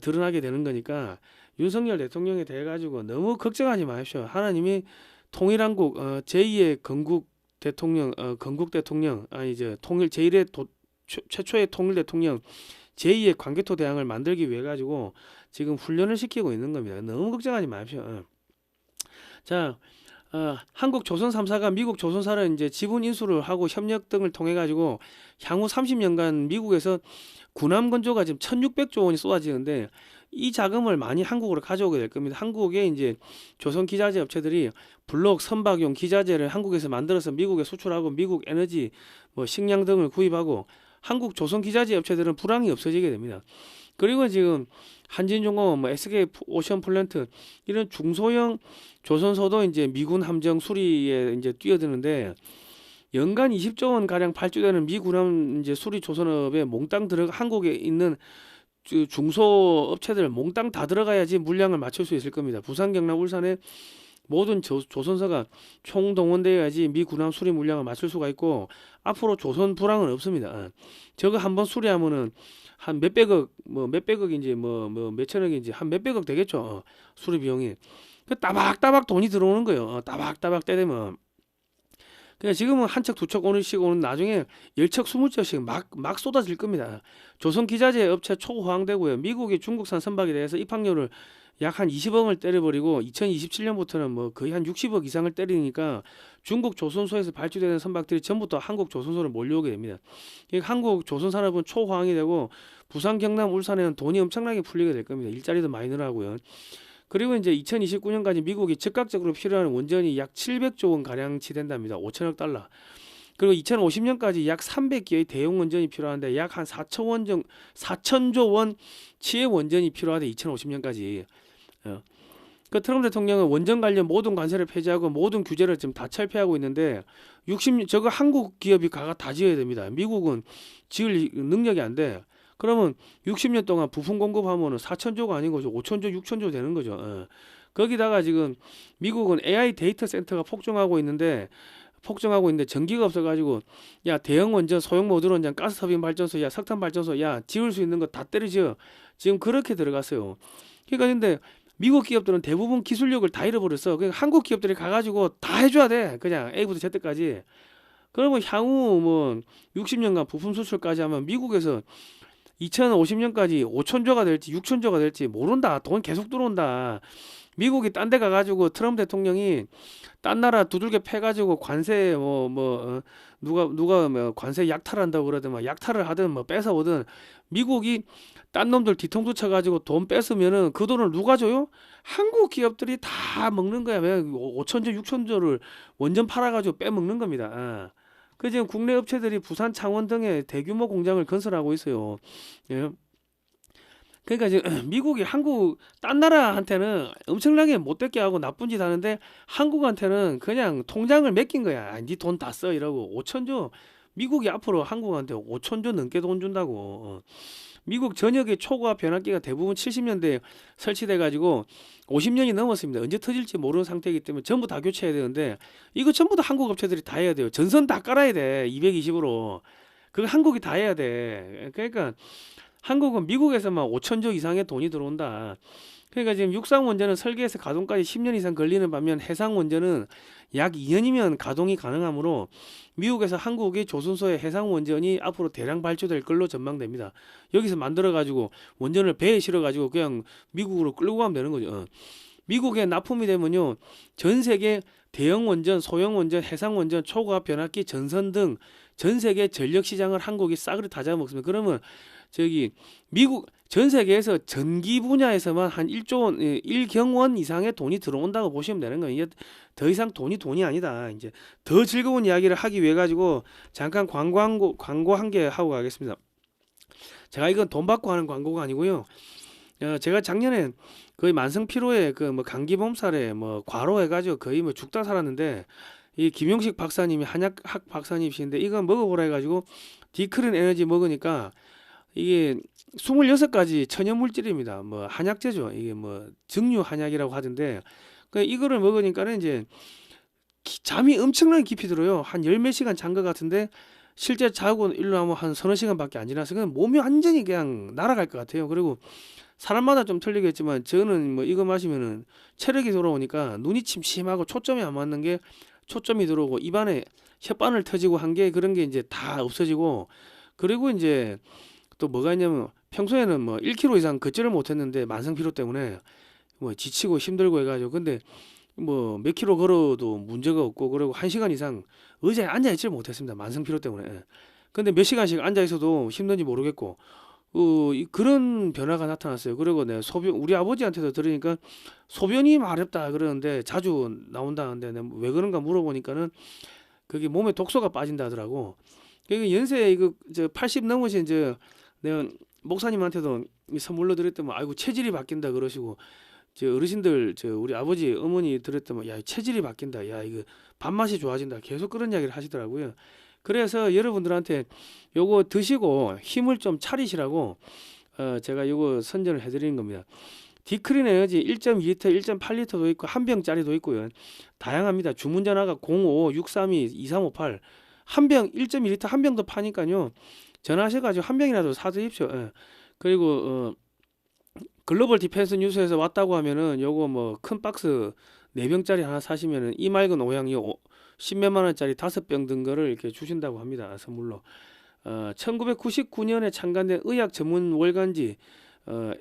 Speaker 1: 드러나게 되는 거니까, 윤석열 대통령에 대해 가지고 너무 걱정하지 마십시오. 하나님이 통일한국 제2의 건국 대통령, 건국 대통령, 아니 이제 통일 제1의 최초의 통일 대통령, 제2의 광개토 대왕을 만들기 위해 가지고 지금 훈련을 시키고 있는 겁니다. 너무 걱정하지 마십시오. 자, 한국 조선 3사가 미국 조선사를 이제 지분 인수를 하고 협력 등을 통해 가지고 향후 30년간 미국에서 군함 건조가 지금 1,600조 원이 쏟아지는데, 이 자금을 많이 한국으로 가져오게 될 겁니다. 한국에 이제 조선 기자재 업체들이 블록 선박용 기자재를 한국에서 만들어서 미국에 수출하고, 미국 에너지, 뭐 식량 등을 구입하고, 한국 조선 기자재 업체들은 불황이 없어지게 됩니다. 그리고 지금 한진중공업, 뭐 SK 오션플랜트, 이런 중소형 조선소도 이제 미군 함정 수리에 이제 뛰어드는데, 연간 20조 원 가량 발주되는 미군함 이제 수리 조선업에 몽땅 한국에 있는 중소업체들 몽땅 다 들어가야지 물량을 맞출 수 있을 겁니다. 부산, 경남, 울산에 모든 조선사가 총동원되어야지 미 군함 수리 물량을 맞출 수가 있고, 앞으로 조선 불황은 없습니다. 저거 한번 수리하면은 한 몇백억, 뭐 몇백억인지 뭐 몇천억인지 한 몇백억 되겠죠. 수리 비용이. 그 따박따박 돈이 들어오는 거예요. 따박따박 떼대면. 그냥 지금은 한 척 두 척 오는 나중에 10척 20척씩 막 쏟아질 겁니다. 조선 기자재 업체 초호황되고요. 미국이 중국산 선박에 대해서 입항료를 약 한 20억을 때려버리고, 2027년부터는 뭐 거의 한 60억 이상을 때리니까 중국 조선소에서 발주되는 선박들이 전부 다 한국 조선소로 몰려오게 됩니다. 한국 조선 산업은 초호황이 되고, 부산, 경남, 울산에는 돈이 엄청나게 풀리게 될 겁니다. 일자리도 많이 늘어나고요. 그리고 이제 2029년까지 미국이 즉각적으로 필요한 원전이 약 700조 원 가량치 된답니다. 5천억 달러. 그리고 2050년까지 약 300개의 대형 원전이 필요한데, 약 한 4천조 원치의 원전이 필요하대. 2050년까지. 그 트럼프 대통령은 원전 관련 모든 관세를 폐지하고 모든 규제를 지금 다 철폐하고 있는데, 저거 한국 기업이 다 지어야 됩니다. 미국은 지을 능력이 안 돼. 그러면 60년 동안 부품 공급하면은 4천조가 아니고 5천조, 6천조 되는 거죠. 거기다가 지금 미국은 AI 데이터 센터가 폭증하고 있는데 전기가 없어가지고, 야 대형 원전, 소형 모듈 원전, 가스 터빈 발전소, 야 석탄 발전소, 야 지을 수 있는 거 다 때려지어. 지금 그렇게 들어갔어요. 그러니까 근데 미국 기업들은 대부분 기술력을 다 잃어버렸어. 그러니까 한국 기업들이 가가지고 다 해줘야 돼. 그냥 A부터 Z까지. 그러면 향후 뭐 60년간 부품 수출까지 하면 미국에서 2050년까지 5천조가 될지 6천조가 될지 모른다. 돈 계속 들어온다. 미국이 딴 데 가가지고 트럼프 대통령이 딴 나라 두들겨 패가지고 관세 누가 뭐 관세 약탈한다고 그러든 막 약탈을 하든 뭐 뺏어오든 미국이 딴 놈들 뒤통수 쳐가지고 돈 뺏으면은 그 돈을 누가 줘요? 한국 기업들이 다 먹는 거야. 왜 5천조 6천조를 원전 팔아가지고 빼먹는 겁니다. 그 지금 국내 업체들이 부산 창원 등에 대규모 공장을 건설하고 있어요. 예. 그러니까 지금 미국이 한국 딴 나라한테는 엄청나게 못되게 하고 나쁜 짓 하는데 한국한테는 그냥 통장을 맡긴 거야. 니 돈 다 써 이러고 5천조 미국이 앞으로 한국한테 5천조 넘게 돈 준다고. 미국 전역의 초고압 변압기가 대부분 70년대에 설치돼 가지고 50년이 넘었습니다. 언제 터질지 모르는 상태이기 때문에 전부 다 교체해야 되는데 이거 전부 다 한국 업체들이 다 해야 돼요. 전선 다 깔아야 돼. 220으로. 그거 한국이 다 해야 돼. 그러니까 한국은 미국에서만 5천조 이상의 돈이 들어온다. 그러니까 지금 육상 원전은 설계에서 가동까지 10년 이상 걸리는 반면 해상 원전은 약 2년이면 가동이 가능하므로 미국에서 한국의 조선소의 해상 원전이 앞으로 대량 발주될 걸로 전망됩니다. 여기서 만들어 가지고 원전을 배에 실어 가지고 그냥 미국으로 끌고 가면 되는 거죠. 미국에 납품이 되면요. 전 세계 대형 원전, 소형 원전, 해상 원전, 초고압 변압기, 전선 등 전 세계 전력 시장을 한국이 싸그리 다 잡아먹습니다. 그러면 저기 미국 전 세계에서 전기 분야에서만 한 1조 원, 1경원 이상의 돈이 들어온다고 보시면 되는 거예요. 이게 더 이상 돈이 아니다. 이제 더 즐거운 이야기를 하기 위해 가지고 잠깐 광고 한 개 하고 가겠습니다. 제가 이건 돈 받고 하는 광고가 아니고요. 제가 작년에 거의 만성 피로에 그 뭐 감기 몸살에 뭐 과로해가지고 거의 뭐 죽다 살았는데 이 김용식 박사님이 한약학 박사님이신데 이거 먹어보라 해가지고 디크린 에너지 먹으니까 이게 26가지 천연 물질입니다. 뭐 한약재죠. 이게 뭐 증류 한약이라고 하던데 그 이거를 먹으니까는 이제 잠이 엄청나게 깊이 들어요. 한 열 몇 시간 잔 것 같은데 실제 자고 일어나면 한 서너 시간밖에 안 지나서 그냥 몸이 완전히 그냥 날아갈 것 같아요. 그리고 사람마다 좀 틀리겠지만 저는 뭐 이거 마시면은 체력이 돌아오니까 눈이 침침하고 초점이 안 맞는 게 초점이 들어오고 입안에 혓바늘 터지고 한 게 그런 게 이제 다 없어지고 그리고 이제 또 뭐가 있냐면 평소에는 뭐 1km 이상 걷지를 못했는데 만성 피로 때문에 뭐 지치고 힘들고 해가지고 근데 뭐 몇 킬로 걸어도 문제가 없고 그리고 1시간 이상 의자에 앉아 있지를 못했습니다. 만성 피로 때문에. 근데 몇 시간씩 앉아 있어도 힘든지 모르겠고 그런 변화가 나타났어요. 그리고 내 소변 우리 아버지한테도 들으니까 소변이 마렵다 그러는데 자주 나온다는데 내가 왜 그런가 물어보니까는 그게 몸에 독소가 빠진다 하더라고. 그 연세 이거 저 80 넘으신 내가 목사님한테도 선물로 드렸더니 아이고 체질이 바뀐다 그러시고 저 어르신들 우리 아버지 어머니 들었더니 야 체질이 바뀐다. 야 이거 밥맛이 좋아진다. 계속 그런 이야기를 하시더라고요. 그래서 여러분들한테 요거 드시고 힘을 좀 차리시라고 제가 요거 선전을 해드리는 겁니다. 디크린 에너지 1.2리터, 1.8리터도 있고 한 병짜리도 있고요. 다양합니다. 주문 전화가 05-632-2358 한 병 1.2리터 한 병도 파니까요. 전화하셔가지고 한 병이라도 사드십시오. 그리고 글로벌 디펜스 뉴스에서 왔다고 하면은 요거 뭐 큰 박스 4병짜리 하나 사시면은 이 맑은 오향요 10몇만 원짜리 5병 든 거를 이렇게 주신다고 합니다. 선물로. 1999년에 창간된 의학 전문 월간지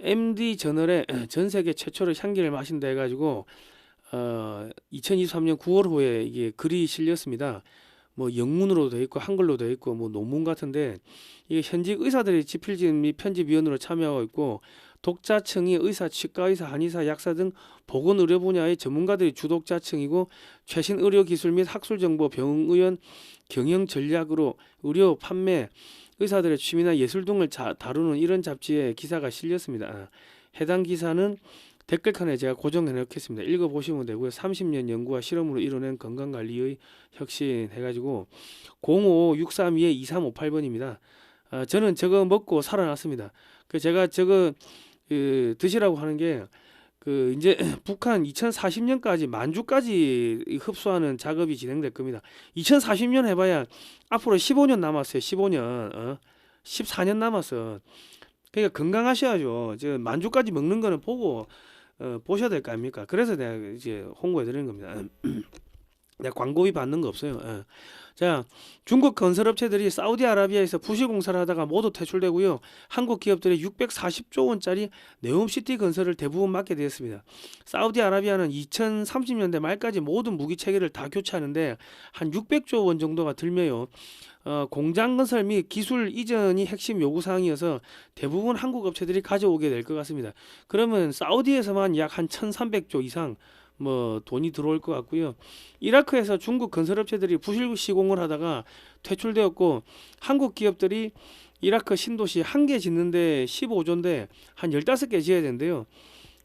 Speaker 1: MD 저널에 전 세계 최초로 향기를 마신다 해가지고 2023년 9월 후에 이게 글이 실렸습니다. 뭐 영문으로 돼 있고 한글로 돼 있고 뭐 논문 같은데 이게 현직 의사들이 집필진 및 편집위원으로 참여하고 있고 독자층이 의사, 치과의사, 한의사, 약사 등 보건의료 분야의 전문가들이 주독자층이고 최신 의료기술 및 학술정보, 병의원 경영 전략으로 의료, 판매, 의사들의 취미나 예술 등을 다루는 이런 잡지에 기사가 실렸습니다. 해당 기사는 댓글칸에 제가 고정해 놓겠습니다. 읽어보시면 되고요. 30년 연구와 실험으로 이뤄낸 건강관리의 혁신 해가지고 05-632-2358번입니다. 저는 저거 먹고 살아났습니다. 제가 저거 드시라고 하는 게 이제 북한 2040년까지 만주까지 흡수하는 작업이 진행될 겁니다. 2040년 해봐야 앞으로 15년 남았어요. 15년 14년 남았어. 그러니까 건강하셔야죠. 저 만주까지 먹는 거는 보고 보셔야 될 거 아닙니까? 그래서 내가 이제 홍보해 드리는 겁니다. 내가 광고비 받는 거 없어요. 자, 중국 건설업체들이 사우디아라비아에서 부실공사를 하다가 모두 퇴출되고요. 한국 기업들이 640조 원짜리 네옴시티 건설을 대부분 맡게 되었습니다. 사우디아라비아는 2030년대 말까지 모든 무기 체계를 다 교체하는데 한 600조 원 정도가 들며요. 공장 건설 및 기술 이전이 핵심 요구 사항이어서 대부분 한국 업체들이 가져오게 될 것 같습니다. 그러면 사우디에서만 약 한 1,300조 이상 뭐 돈이 들어올 것 같고요. 이라크에서 중국 건설업체들이 부실 시공을 하다가 퇴출되었고, 한국 기업들이 이라크 신도시 한 개 짓는데 15조인데 한 15개 지어야 된대요.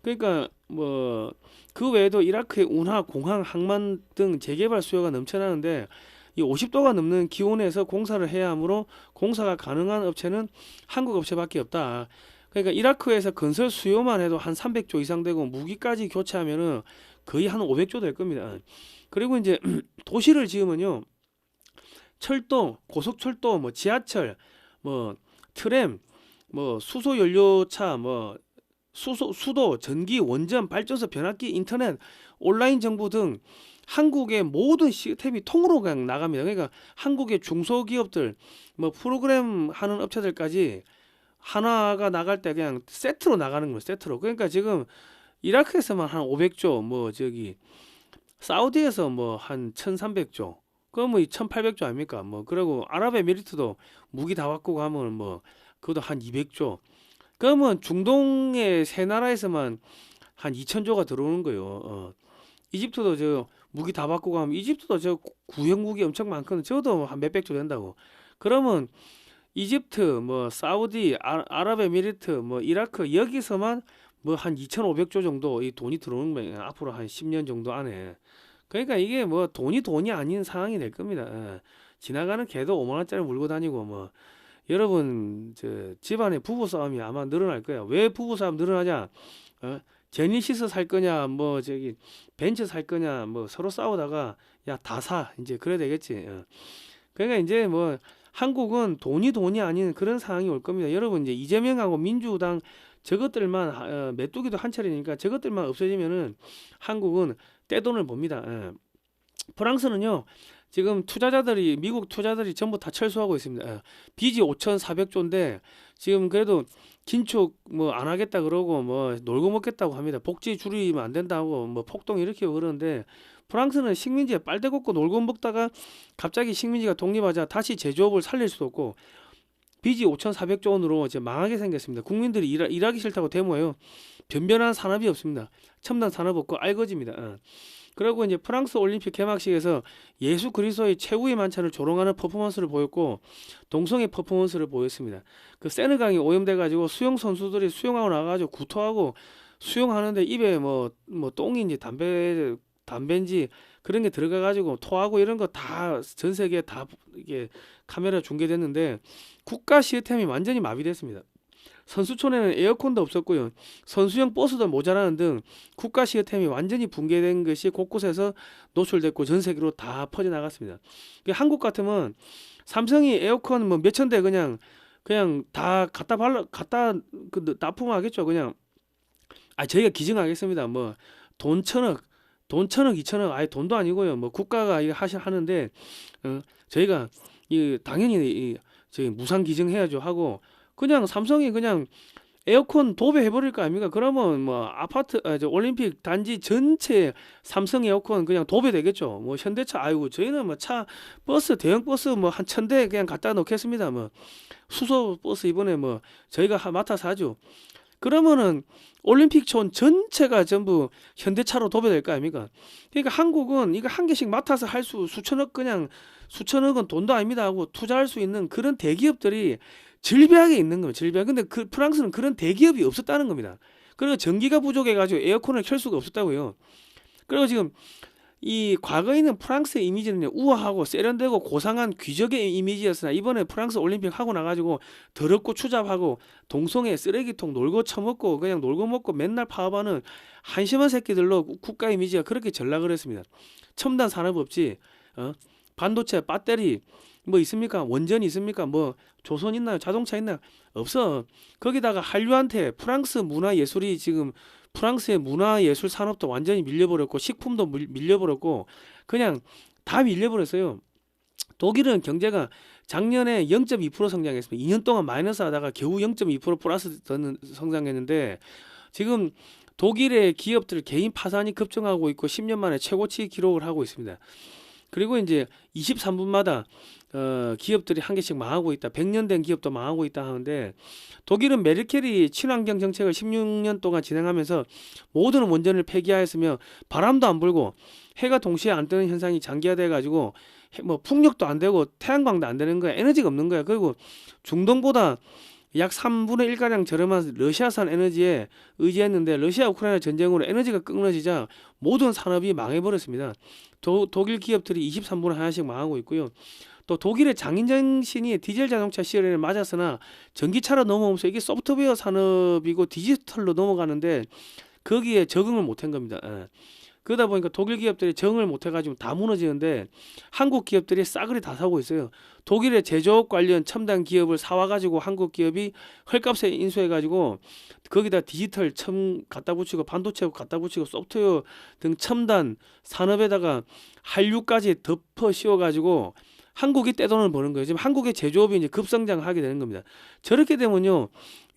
Speaker 1: 그러니까 뭐 그 외에도 이라크의 운하, 공항, 항만 등 재개발 수요가 넘쳐나는데 이 50도가 넘는 기온에서 공사를 해야 하므로 공사가 가능한 업체는 한국 업체밖에 없다. 그러니까 이라크에서 건설 수요만 해도 한 300조 이상 되고 무기까지 교체하면은 거의 한 500조 될 겁니다. 그리고 이제 도시를 지으면요, 철도, 고속철도, 뭐 지하철, 뭐 트램, 뭐 수소 연료차, 뭐 수도, 전기, 원전, 발전소, 변압기, 인터넷, 온라인 정보 등 한국의 모든 시스템이 통으로 그냥 나갑니다. 그러니까 한국의 중소기업들, 뭐 프로그램 하는 업체들까지 하나가 나갈 때 그냥 세트로 나가는 거예요. 세트로. 그러니까 지금 이라크에서만 한 500조, 뭐 저기 사우디에서 뭐 한 1,300조, 그럼 뭐 1,800조 아닙니까? 뭐 그리고 아랍에미리트도 무기 다 바꾸고 하면 뭐 그것도 한 200조. 그러면 중동의 세 나라에서만 한 2,000조가 들어오는 거예요. 이집트도 저 무기 다 바꾸고 하면 이집트도 저 구형 무기 엄청 많거든. 저도 한 몇백 조 된다고. 그러면 이집트, 뭐 사우디, 아랍에미리트, 뭐 이라크 여기서만 뭐 한 2,500조 정도 이 돈이 들어오는 거예요. 앞으로 한 10년 정도 안에. 그러니까 이게 뭐 돈이 아닌 상황이 될 겁니다. 지나가는 개도 5만 원짜리 물고 다니고 뭐 여러분 저 집안의 부부 싸움이 아마 늘어날 거야. 왜 부부 싸움 늘어나냐? 제니시스 살 거냐, 뭐 저기 벤츠 살 거냐, 뭐 서로 싸우다가 야 다 사, 이제 그래야 되겠지. 그러니까 이제 뭐 한국은 돈이 아닌 그런 상황이 올 겁니다. 여러분 이제 이재명하고 민주당 저것들만 메뚜기도 한 차례니까 저것들만 없어지면은 한국은 떼돈을 봅니다. 프랑스는요, 지금 투자자들이, 미국 투자들이 전부 다 철수하고 있습니다. 빚이 5,400조인데 지금 그래도 긴축 뭐 안 하겠다 그러고 뭐 놀고 먹겠다고 합니다. 복지 줄이면 안 된다고 뭐 폭동 일으키고 그러는데, 프랑스는 식민지에 빨대 걷고 놀고 먹다가 갑자기 식민지가 독립하자 다시 제조업을 살릴 수도 없고 빚이 5,400조 원으로 이제 망하게 생겼습니다. 국민들이 일하기 싫다고 데모해요. 변변한 산업이 없습니다. 첨단 산업 없고 알거지입니다. 그리고 이제 프랑스 올림픽 개막식에서 예수 그리스도의 최후의 만찬을 조롱하는 퍼포먼스를 보였고 동성애 퍼포먼스를 보였습니다. 그 세느강이 오염돼 가지고 수영 선수들이 수영하고 나가지고 구토하고 수영하는데 입에 뭐 똥인지 담배인지 그런 게 들어가 가지고 토하고 이런 거 다 전 세계에 다 이게 카메라 중계됐는데 국가 시스템이 완전히 마비됐습니다. 선수촌에는 에어컨도 없었고요. 선수용 버스도 모자라는 등 국가 시스템이 완전히 붕괴된 것이 곳곳에서 노출됐고 전 세계로 다 퍼져나갔습니다. 한국 같으면 삼성이 에어컨 뭐 몇천 대 그냥 다 갖다 납품하겠죠. 그냥 저희가 기증하겠습니다. 뭐 돈 천억, 2천억, 아예 돈도 아니고요. 뭐 국가가 이거 하는데 저희가 당연히 저희 무상 기증해야죠 하고 그냥 삼성이 그냥 에어컨 도배해버릴 거 아닙니까? 그러면 뭐 올림픽 단지 전체 삼성 에어컨 그냥 도배되겠죠. 뭐 현대차, 아이고 저희는 뭐 버스, 대형 버스 뭐 한 1,000대 그냥 갖다 놓겠습니다. 뭐 수소 버스 이번에 뭐 저희가 맡아서 하죠. 그러면은 올림픽촌 전체가 전부 현대차로 도배될 거 아닙니까? 그러니까 한국은 이거 한 개씩 맡아서 할 수천억은 돈도 아닙니다 하고 투자할 수 있는 그런 대기업들이 질비하게 있는 거예요. 질비하게. 근데 그 프랑스는 그런 대기업이 없었다는 겁니다. 그리고 전기가 부족해가지고 에어컨을 켤 수가 없었다고요. 그리고 지금 이 과거에 있는 프랑스의 이미지는 우아하고 세련되고 고상한 귀족의 이미지였으나 이번에 프랑스 올림픽 하고 나가지고 더럽고 추잡하고 동성애 쓰레기통 놀고 처먹고 그냥 놀고 먹고 맨날 파업하는 한심한 새끼들로 국가 이미지가 그렇게 전락을 했습니다. 첨단 산업 없지, 반도체, 배터리 뭐 있습니까? 원전이 있습니까? 뭐 조선 있나요? 자동차 있나요? 없어. 거기다가 한류한테 프랑스 문화 예술이 지금 프랑스의 문화 예술 산업도 완전히 밀려버렸고 식품도 밀려버렸고 그냥 다 밀려버렸어요. 독일은 경제가 작년에 0.2% 성장했습니다. 2년 동안 마이너스 하다가 겨우 0.2% 플러스 성장했는데 지금 독일의 기업들 개인 파산이 급증하고 있고 10년 만에 최고치 기록을 하고 있습니다. 그리고 이제 23분마다 기업들이 한 개씩 망하고 있다. 100년 된 기업도 망하고 있다 하는데 독일은 메르켈이 친환경 정책을 16년 동안 진행하면서 모든 원전을 폐기하였으며 바람도 안 불고 해가 동시에 안 뜨는 현상이 장기화돼 가지고 뭐 풍력도 안 되고 태양광도 안 되는 거야. 에너지가 없는 거야. 그리고 중동보다 약 3분의 1가량 저렴한 러시아산 에너지에 의지했는데 러시아 우크라이나 전쟁으로 에너지가 끊어지자 모든 산업이 망해버렸습니다. 독일 기업들이 23분의 하나씩 망하고 있고요. 또 독일의 장인정신이 디젤 자동차 시절에 맞았으나 전기차로 넘어오면서 이게 소프트웨어 산업이고 디지털로 넘어가는데 거기에 적응을 못한 겁니다. 그러다 보니까 독일 기업들이 적응을 못해가지고 다 무너지는데 한국 기업들이 싸그리 다 사고 있어요. 독일의 제조업 관련 첨단 기업을 사와가지고 한국 기업이 헐값에 인수해가지고 거기다 디지털 갖다 붙이고 반도체 갖다 붙이고 소프트웨어 등 첨단 산업에다가 한류까지 덮어 씌워가지고 한국이 떼돈을 버는 거예요. 지금 한국의 제조업이 이제 급성장하게 되는 겁니다. 저렇게 되면요,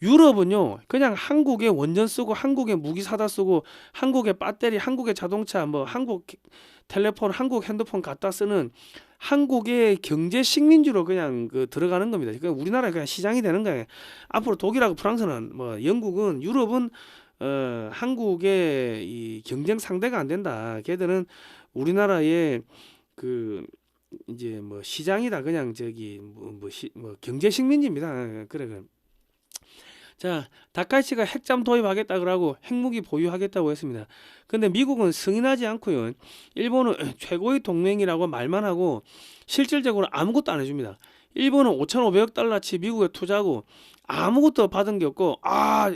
Speaker 1: 유럽은요, 그냥 한국의 원전 쓰고 한국의 무기 사다 쓰고 한국의 배터리, 한국의 자동차, 뭐 한국 텔레폰, 한국 핸드폰 갖다 쓰는 한국의 경제 식민지로 그냥 들어가는 겁니다. 그러니까 우리나라 그냥 시장이 되는 거예요. 앞으로 독일하고 프랑스는 뭐 영국은 유럽은 한국의 이 경쟁 상대가 안 된다. 걔들은 우리나라의 이제 뭐 시장이다. 그냥 저기 뭐 경제 식민지입니다. 그래. 자, 다카이치가 핵잠 도입하겠다 그러고 핵무기 보유하겠다고 했습니다. 근데 미국은 승인하지 않고요. 일본은 최고의 동맹이라고 말만 하고 실질적으로 아무것도 안 해줍니다. 일본은 5,500억 달러치 미국에 투자하고 아무것도 받은 게 없고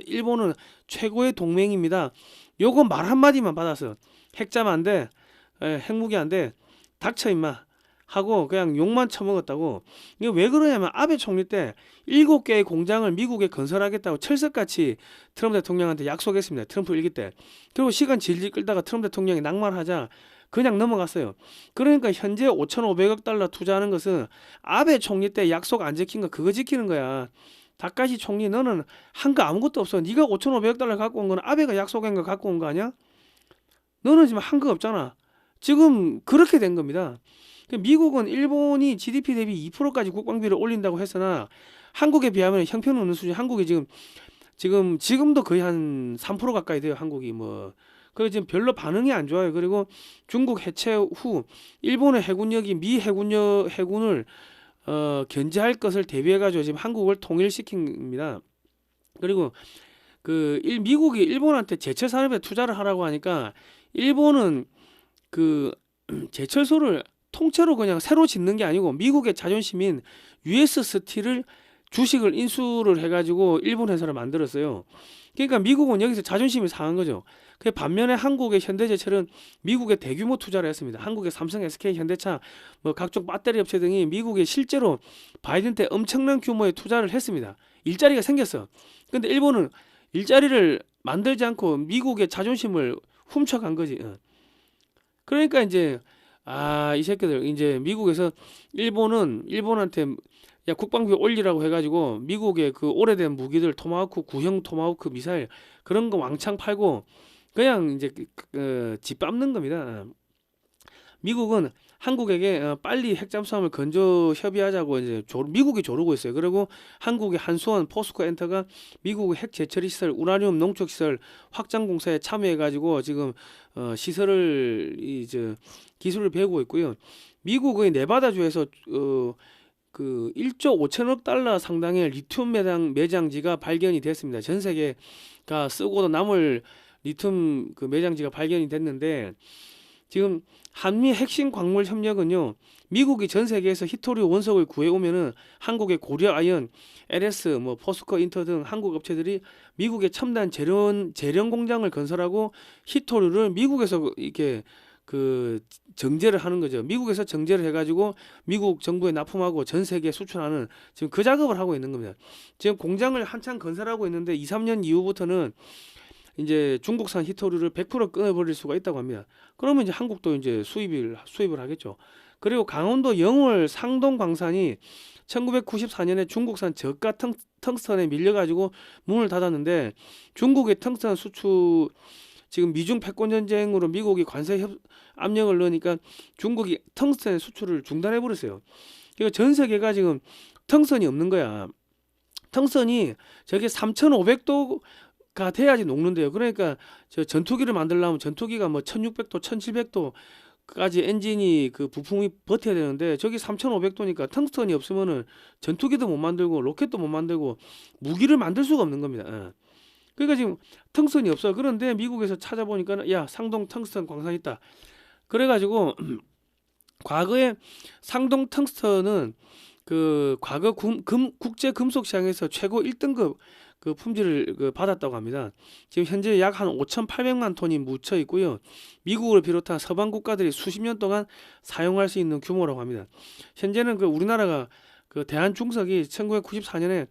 Speaker 1: 일본은 최고의 동맹입니다. 요거 말 한마디만 받았어. 핵잠 안 돼. 핵무기 안 돼. 닥쳐 임마. 하고 그냥 욕만 처먹었다고. 이게 왜 그러냐면 아베 총리 때 7개의 공장을 미국에 건설하겠다고 철석같이 트럼프 대통령한테 약속했습니다. 트럼프 일기 때. 그리고 시간 질질 끌다가 트럼프 대통령이 낙마하자 그냥 넘어갔어요. 그러니까 현재 5,500억 달러 투자하는 것은 아베 총리 때 약속 안 지킨 거 그거 지키는 거야. 다카시 총리 너는 한 거 아무것도 없어. 네가 5,500억 달러 갖고 온 건 아베가 약속한 거 갖고 온 거 아니야? 너는 지금 한 거 없잖아. 지금 그렇게 된 겁니다. 미국은 일본이 GDP 대비 2%까지 국방비를 올린다고 했으나 한국에 비하면 형편없는 수준. 한국이 지금도 거의 한 3% 가까이 돼요. 한국이 뭐. 그래서 지금 별로 반응이 안 좋아요. 그리고 중국 해체 후 일본의 해군력이 미 해군을 견제할 것을 대비해 가지고 지금 한국을 통일시킵니다. 그리고 미국이 일본한테 제철 산업에 투자를 하라고 하니까 일본은 제철소를 통째로 그냥 새로 짓는 게 아니고 미국의 자존심인 US 스틸을 주식을 인수를 해가지고 일본 회사를 만들었어요. 그러니까 미국은 여기서 자존심이 상한 거죠. 그 반면에 한국의 현대제철은 미국에 대규모 투자를 했습니다. 한국의 삼성, SK, 현대차, 뭐 각종 배터리 업체 등이 미국에 실제로 바이든 때 엄청난 규모의 투자를 했습니다. 일자리가 생겼어. 근데 일본은 일자리를 만들지 않고 미국의 자존심을 훔쳐간 거지. 그러니까 이제 이 새끼들 이제 미국에서 일본한테 야 국방비 올리라고 해가지고 미국의 그 오래된 무기들 토마호크 구형 토마호크 미사일 그런 거 왕창 팔고 그냥 이제 짓밟는 겁니다. 미국은 한국에게 빨리 핵잠수함을 건조 협의하자고 이제 미국이 조르고 있어요. 그리고 한국의 한수원, 포스코 엔터가 미국의 핵 재처리 시설, 우라늄 농축 시설 확장 공사에 참여해가지고 지금 시설을 기술을 배우고 있고요. 미국의 네바다주에서 1조 5천억 달러 상당의 리튬 매장지가 발견이 됐습니다. 전 세계가 쓰고도 남을 리튬 매장지가 발견이 됐는데 지금 한미 핵심 광물 협력은요. 미국이 전 세계에서 히토류 원석을 구해오면은 한국의 고려 아연, LS, 뭐 포스코 인터 등 한국 업체들이 미국의 첨단 재련 공장을 건설하고 히토류를 미국에서 이렇게 정제를 하는 거죠. 미국에서 정제를 해가지고 미국 정부에 납품하고 전 세계에 수출하는 지금 그 작업을 하고 있는 겁니다. 지금 공장을 한창 건설하고 있는데 2, 3년 이후부터는 이제 중국산 히토류를 100% 끊어버릴 수가 있다고 합니다. 그러면 이제 한국도 이제 수입을 하겠죠. 그리고 강원도 영월 상동 광산이 1994년에 중국산 저가 텅스턴에 밀려가지고 문을 닫았는데, 중국의 텅스턴 수출, 지금 미중 패권 전쟁으로 미국이 관세 압력을 넣으니까 중국이 텅스턴 수출을 중단해 버렸어요. 그러니까 전 세계가 지금 텅스턴이 없는 거야. 텅스턴이 저게 3,500도가 돼야지 녹는데요. 그러니까 저 전투기를 만들려면 전투기가 뭐 1,600도, 1,700도까지 엔진이 그 부품이 버텨야 되는데, 저기 3,500도니까 텅스턴이 없으면은 전투기도 못 만들고 로켓도 못 만들고 무기를 만들 수가 없는 겁니다. 예. 그러니까 지금 텅스턴이 없어. 그런데 미국에서 찾아보니까 야, 상동 텅스턴 광산 있다. 그래가지고 과거에 상동 텅스턴은 그 과거 국제 금속 시장에서 최고 1등급 그 품질을 그 받았다고 합니다. 지금 현재 약 한 5,800만 톤이 묻혀 있고요. 미국을 비롯한 서방 국가들이 수십 년 동안 사용할 수 있는 규모라고 합니다. 현재는 그 우리나라가 그 대한중석이 1994년에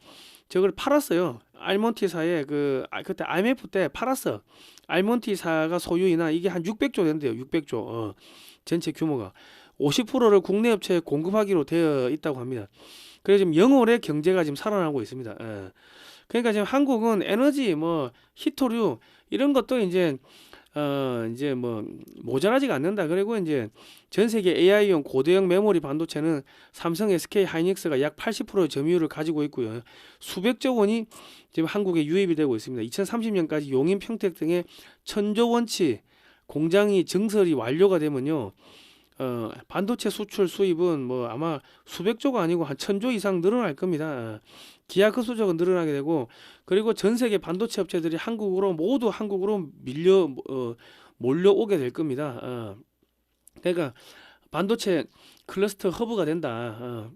Speaker 1: 저걸 팔았어요. 알몬티사에 그때 IMF 때 팔았어. 알몬티사가 소유이나 이게 한 600조 된대요. 600조. 전체 규모가 50%를 국내 업체에 공급하기로 되어 있다고 합니다. 그래서 지금 영월의 경제가 지금 살아나고 있습니다. 그러니까 지금 한국은 에너지 뭐 히토류 이런 것도 이제 뭐 모자라지가 않는다. 그리고 이제 전 세계 AI용 고대형 메모리 반도체는 삼성, SK 하이닉스가 약 80% 점유율을 가지고 있고요. 수백조 원이 지금 한국에 유입이 되고 있습니다. 2030년까지 용인, 평택 등의 1,000조 원치 공장이 증설이 완료가 되면요. 반도체 수출 수입은 뭐 아마 수백조가 아니고 한 1,000조 이상 늘어날 겁니다. 기하급수적으로 늘어나게 되고, 그리고 전 세계 반도체 업체들이 모두 한국으로 몰려오게 될 겁니다. 그러니까 반도체 클러스터 허브가 된다.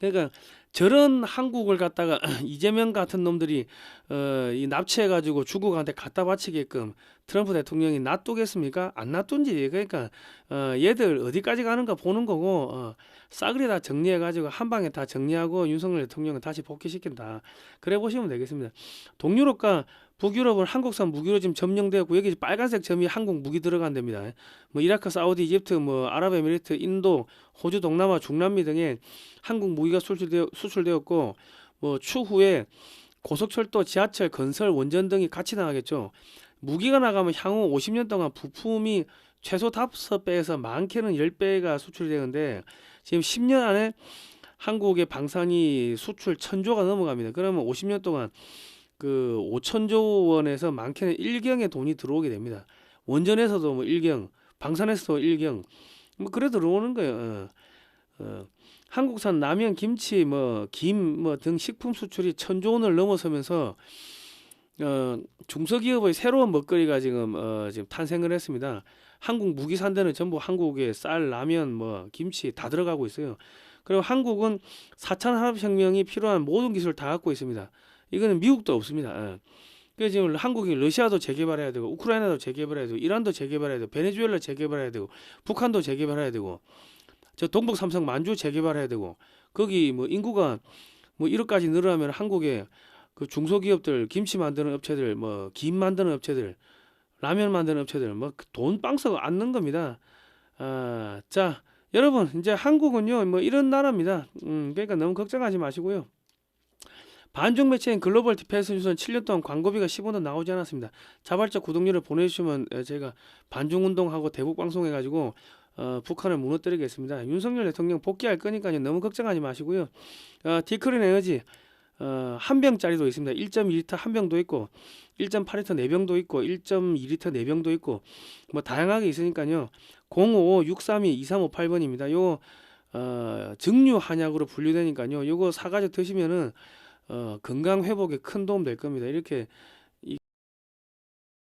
Speaker 1: 그러니까 저런 한국을 갖다가 이재명 같은 놈들이 이 납치해가지고 중국한테 갖다 바치게끔 트럼프 대통령이 놔두겠습니까? 안 놔둔지. 그러니까 얘들 어디까지 가는가 보는 거고, 싸그리 다 정리해가지고 한 방에 다 정리하고 윤석열 대통령은 다시 복귀시킨다. 그래 보시면 되겠습니다. 동유럽과 북유럽은 한국산 무기로 지금 점령되었고, 여기 빨간색 점이 한국 무기 들어간 데입니다. 뭐 이라크, 사우디, 이집트, 뭐 아랍에미리트, 인도, 호주, 동남아, 중남미 등에 한국 무기가 수출되었고, 뭐 추후에 고속철도, 지하철, 건설, 원전 등이 같이 나가겠죠. 무기가 나가면 향후 50년 동안 부품이 최소 5배에서 많게는 10배가 수출이 되는데, 지금 10년 안에 한국의 방산이 수출 1,000조가 넘어갑니다. 그러면 50년 동안 그 5,000조 원에서 많게는 1경의 돈이 들어오게 됩니다. 원전에서도 뭐 1경, 방산에서도 1경, 뭐 그래 들어오는 거예요. 한국산 라면, 김치, 뭐 김, 뭐 등 식품 수출이 1,000조 원을 넘어서면서 중소기업의 새로운 먹거리가 지금 탄생을 했습니다. 한국 무기 산대는 전부 한국의 쌀, 라면, 뭐 김치 다 들어가고 있어요. 그리고 한국은 4차 산업혁명이 필요한 모든 기술을 다 갖고 있습니다. 이거는 미국도 없습니다. 그래서 지금 한국이 러시아도 재개발해야 되고, 우크라이나도 재개발해야 되고, 이란도 재개발해야 되고, 베네수엘라 재개발해야 되고, 북한도 재개발해야 되고, 저 동북 삼성 만주 재개발해야 되고, 거기 뭐 인구가 뭐 1억까지 늘어나면 한국에 그 중소기업들, 김치 만드는 업체들, 뭐 김 만드는 업체들, 라면 만드는 업체들, 뭐 돈 빵석 앉는 겁니다. 자, 여러분, 이제 한국은요, 뭐 이런 나라입니다. 그러니까 너무 걱정하지 마시고요. 반중 매체인 글로벌 디펜스 뉴스는 7년 동안 광고비가 10원도 나오지 않았습니다. 자발적 구독료를 보내주시면 제가 반중운동하고 대북 방송해가지고 북한을 무너뜨리겠습니다. 윤석열 대통령 복귀할 거니까요. 너무 걱정하지 마시고요. 디크린 에너지 한 병짜리도 있습니다. 1.2리터 한 병도 있고 1.8리터 4병도 있고 1.2리터 4병도 있고 뭐 다양하게 있으니까요. 055-632-2358번입니다. 요 증류 한약으로 분류되니까요. 요거 사가지고 드시면은 건강 회복에 큰 도움 될 겁니다. 이렇게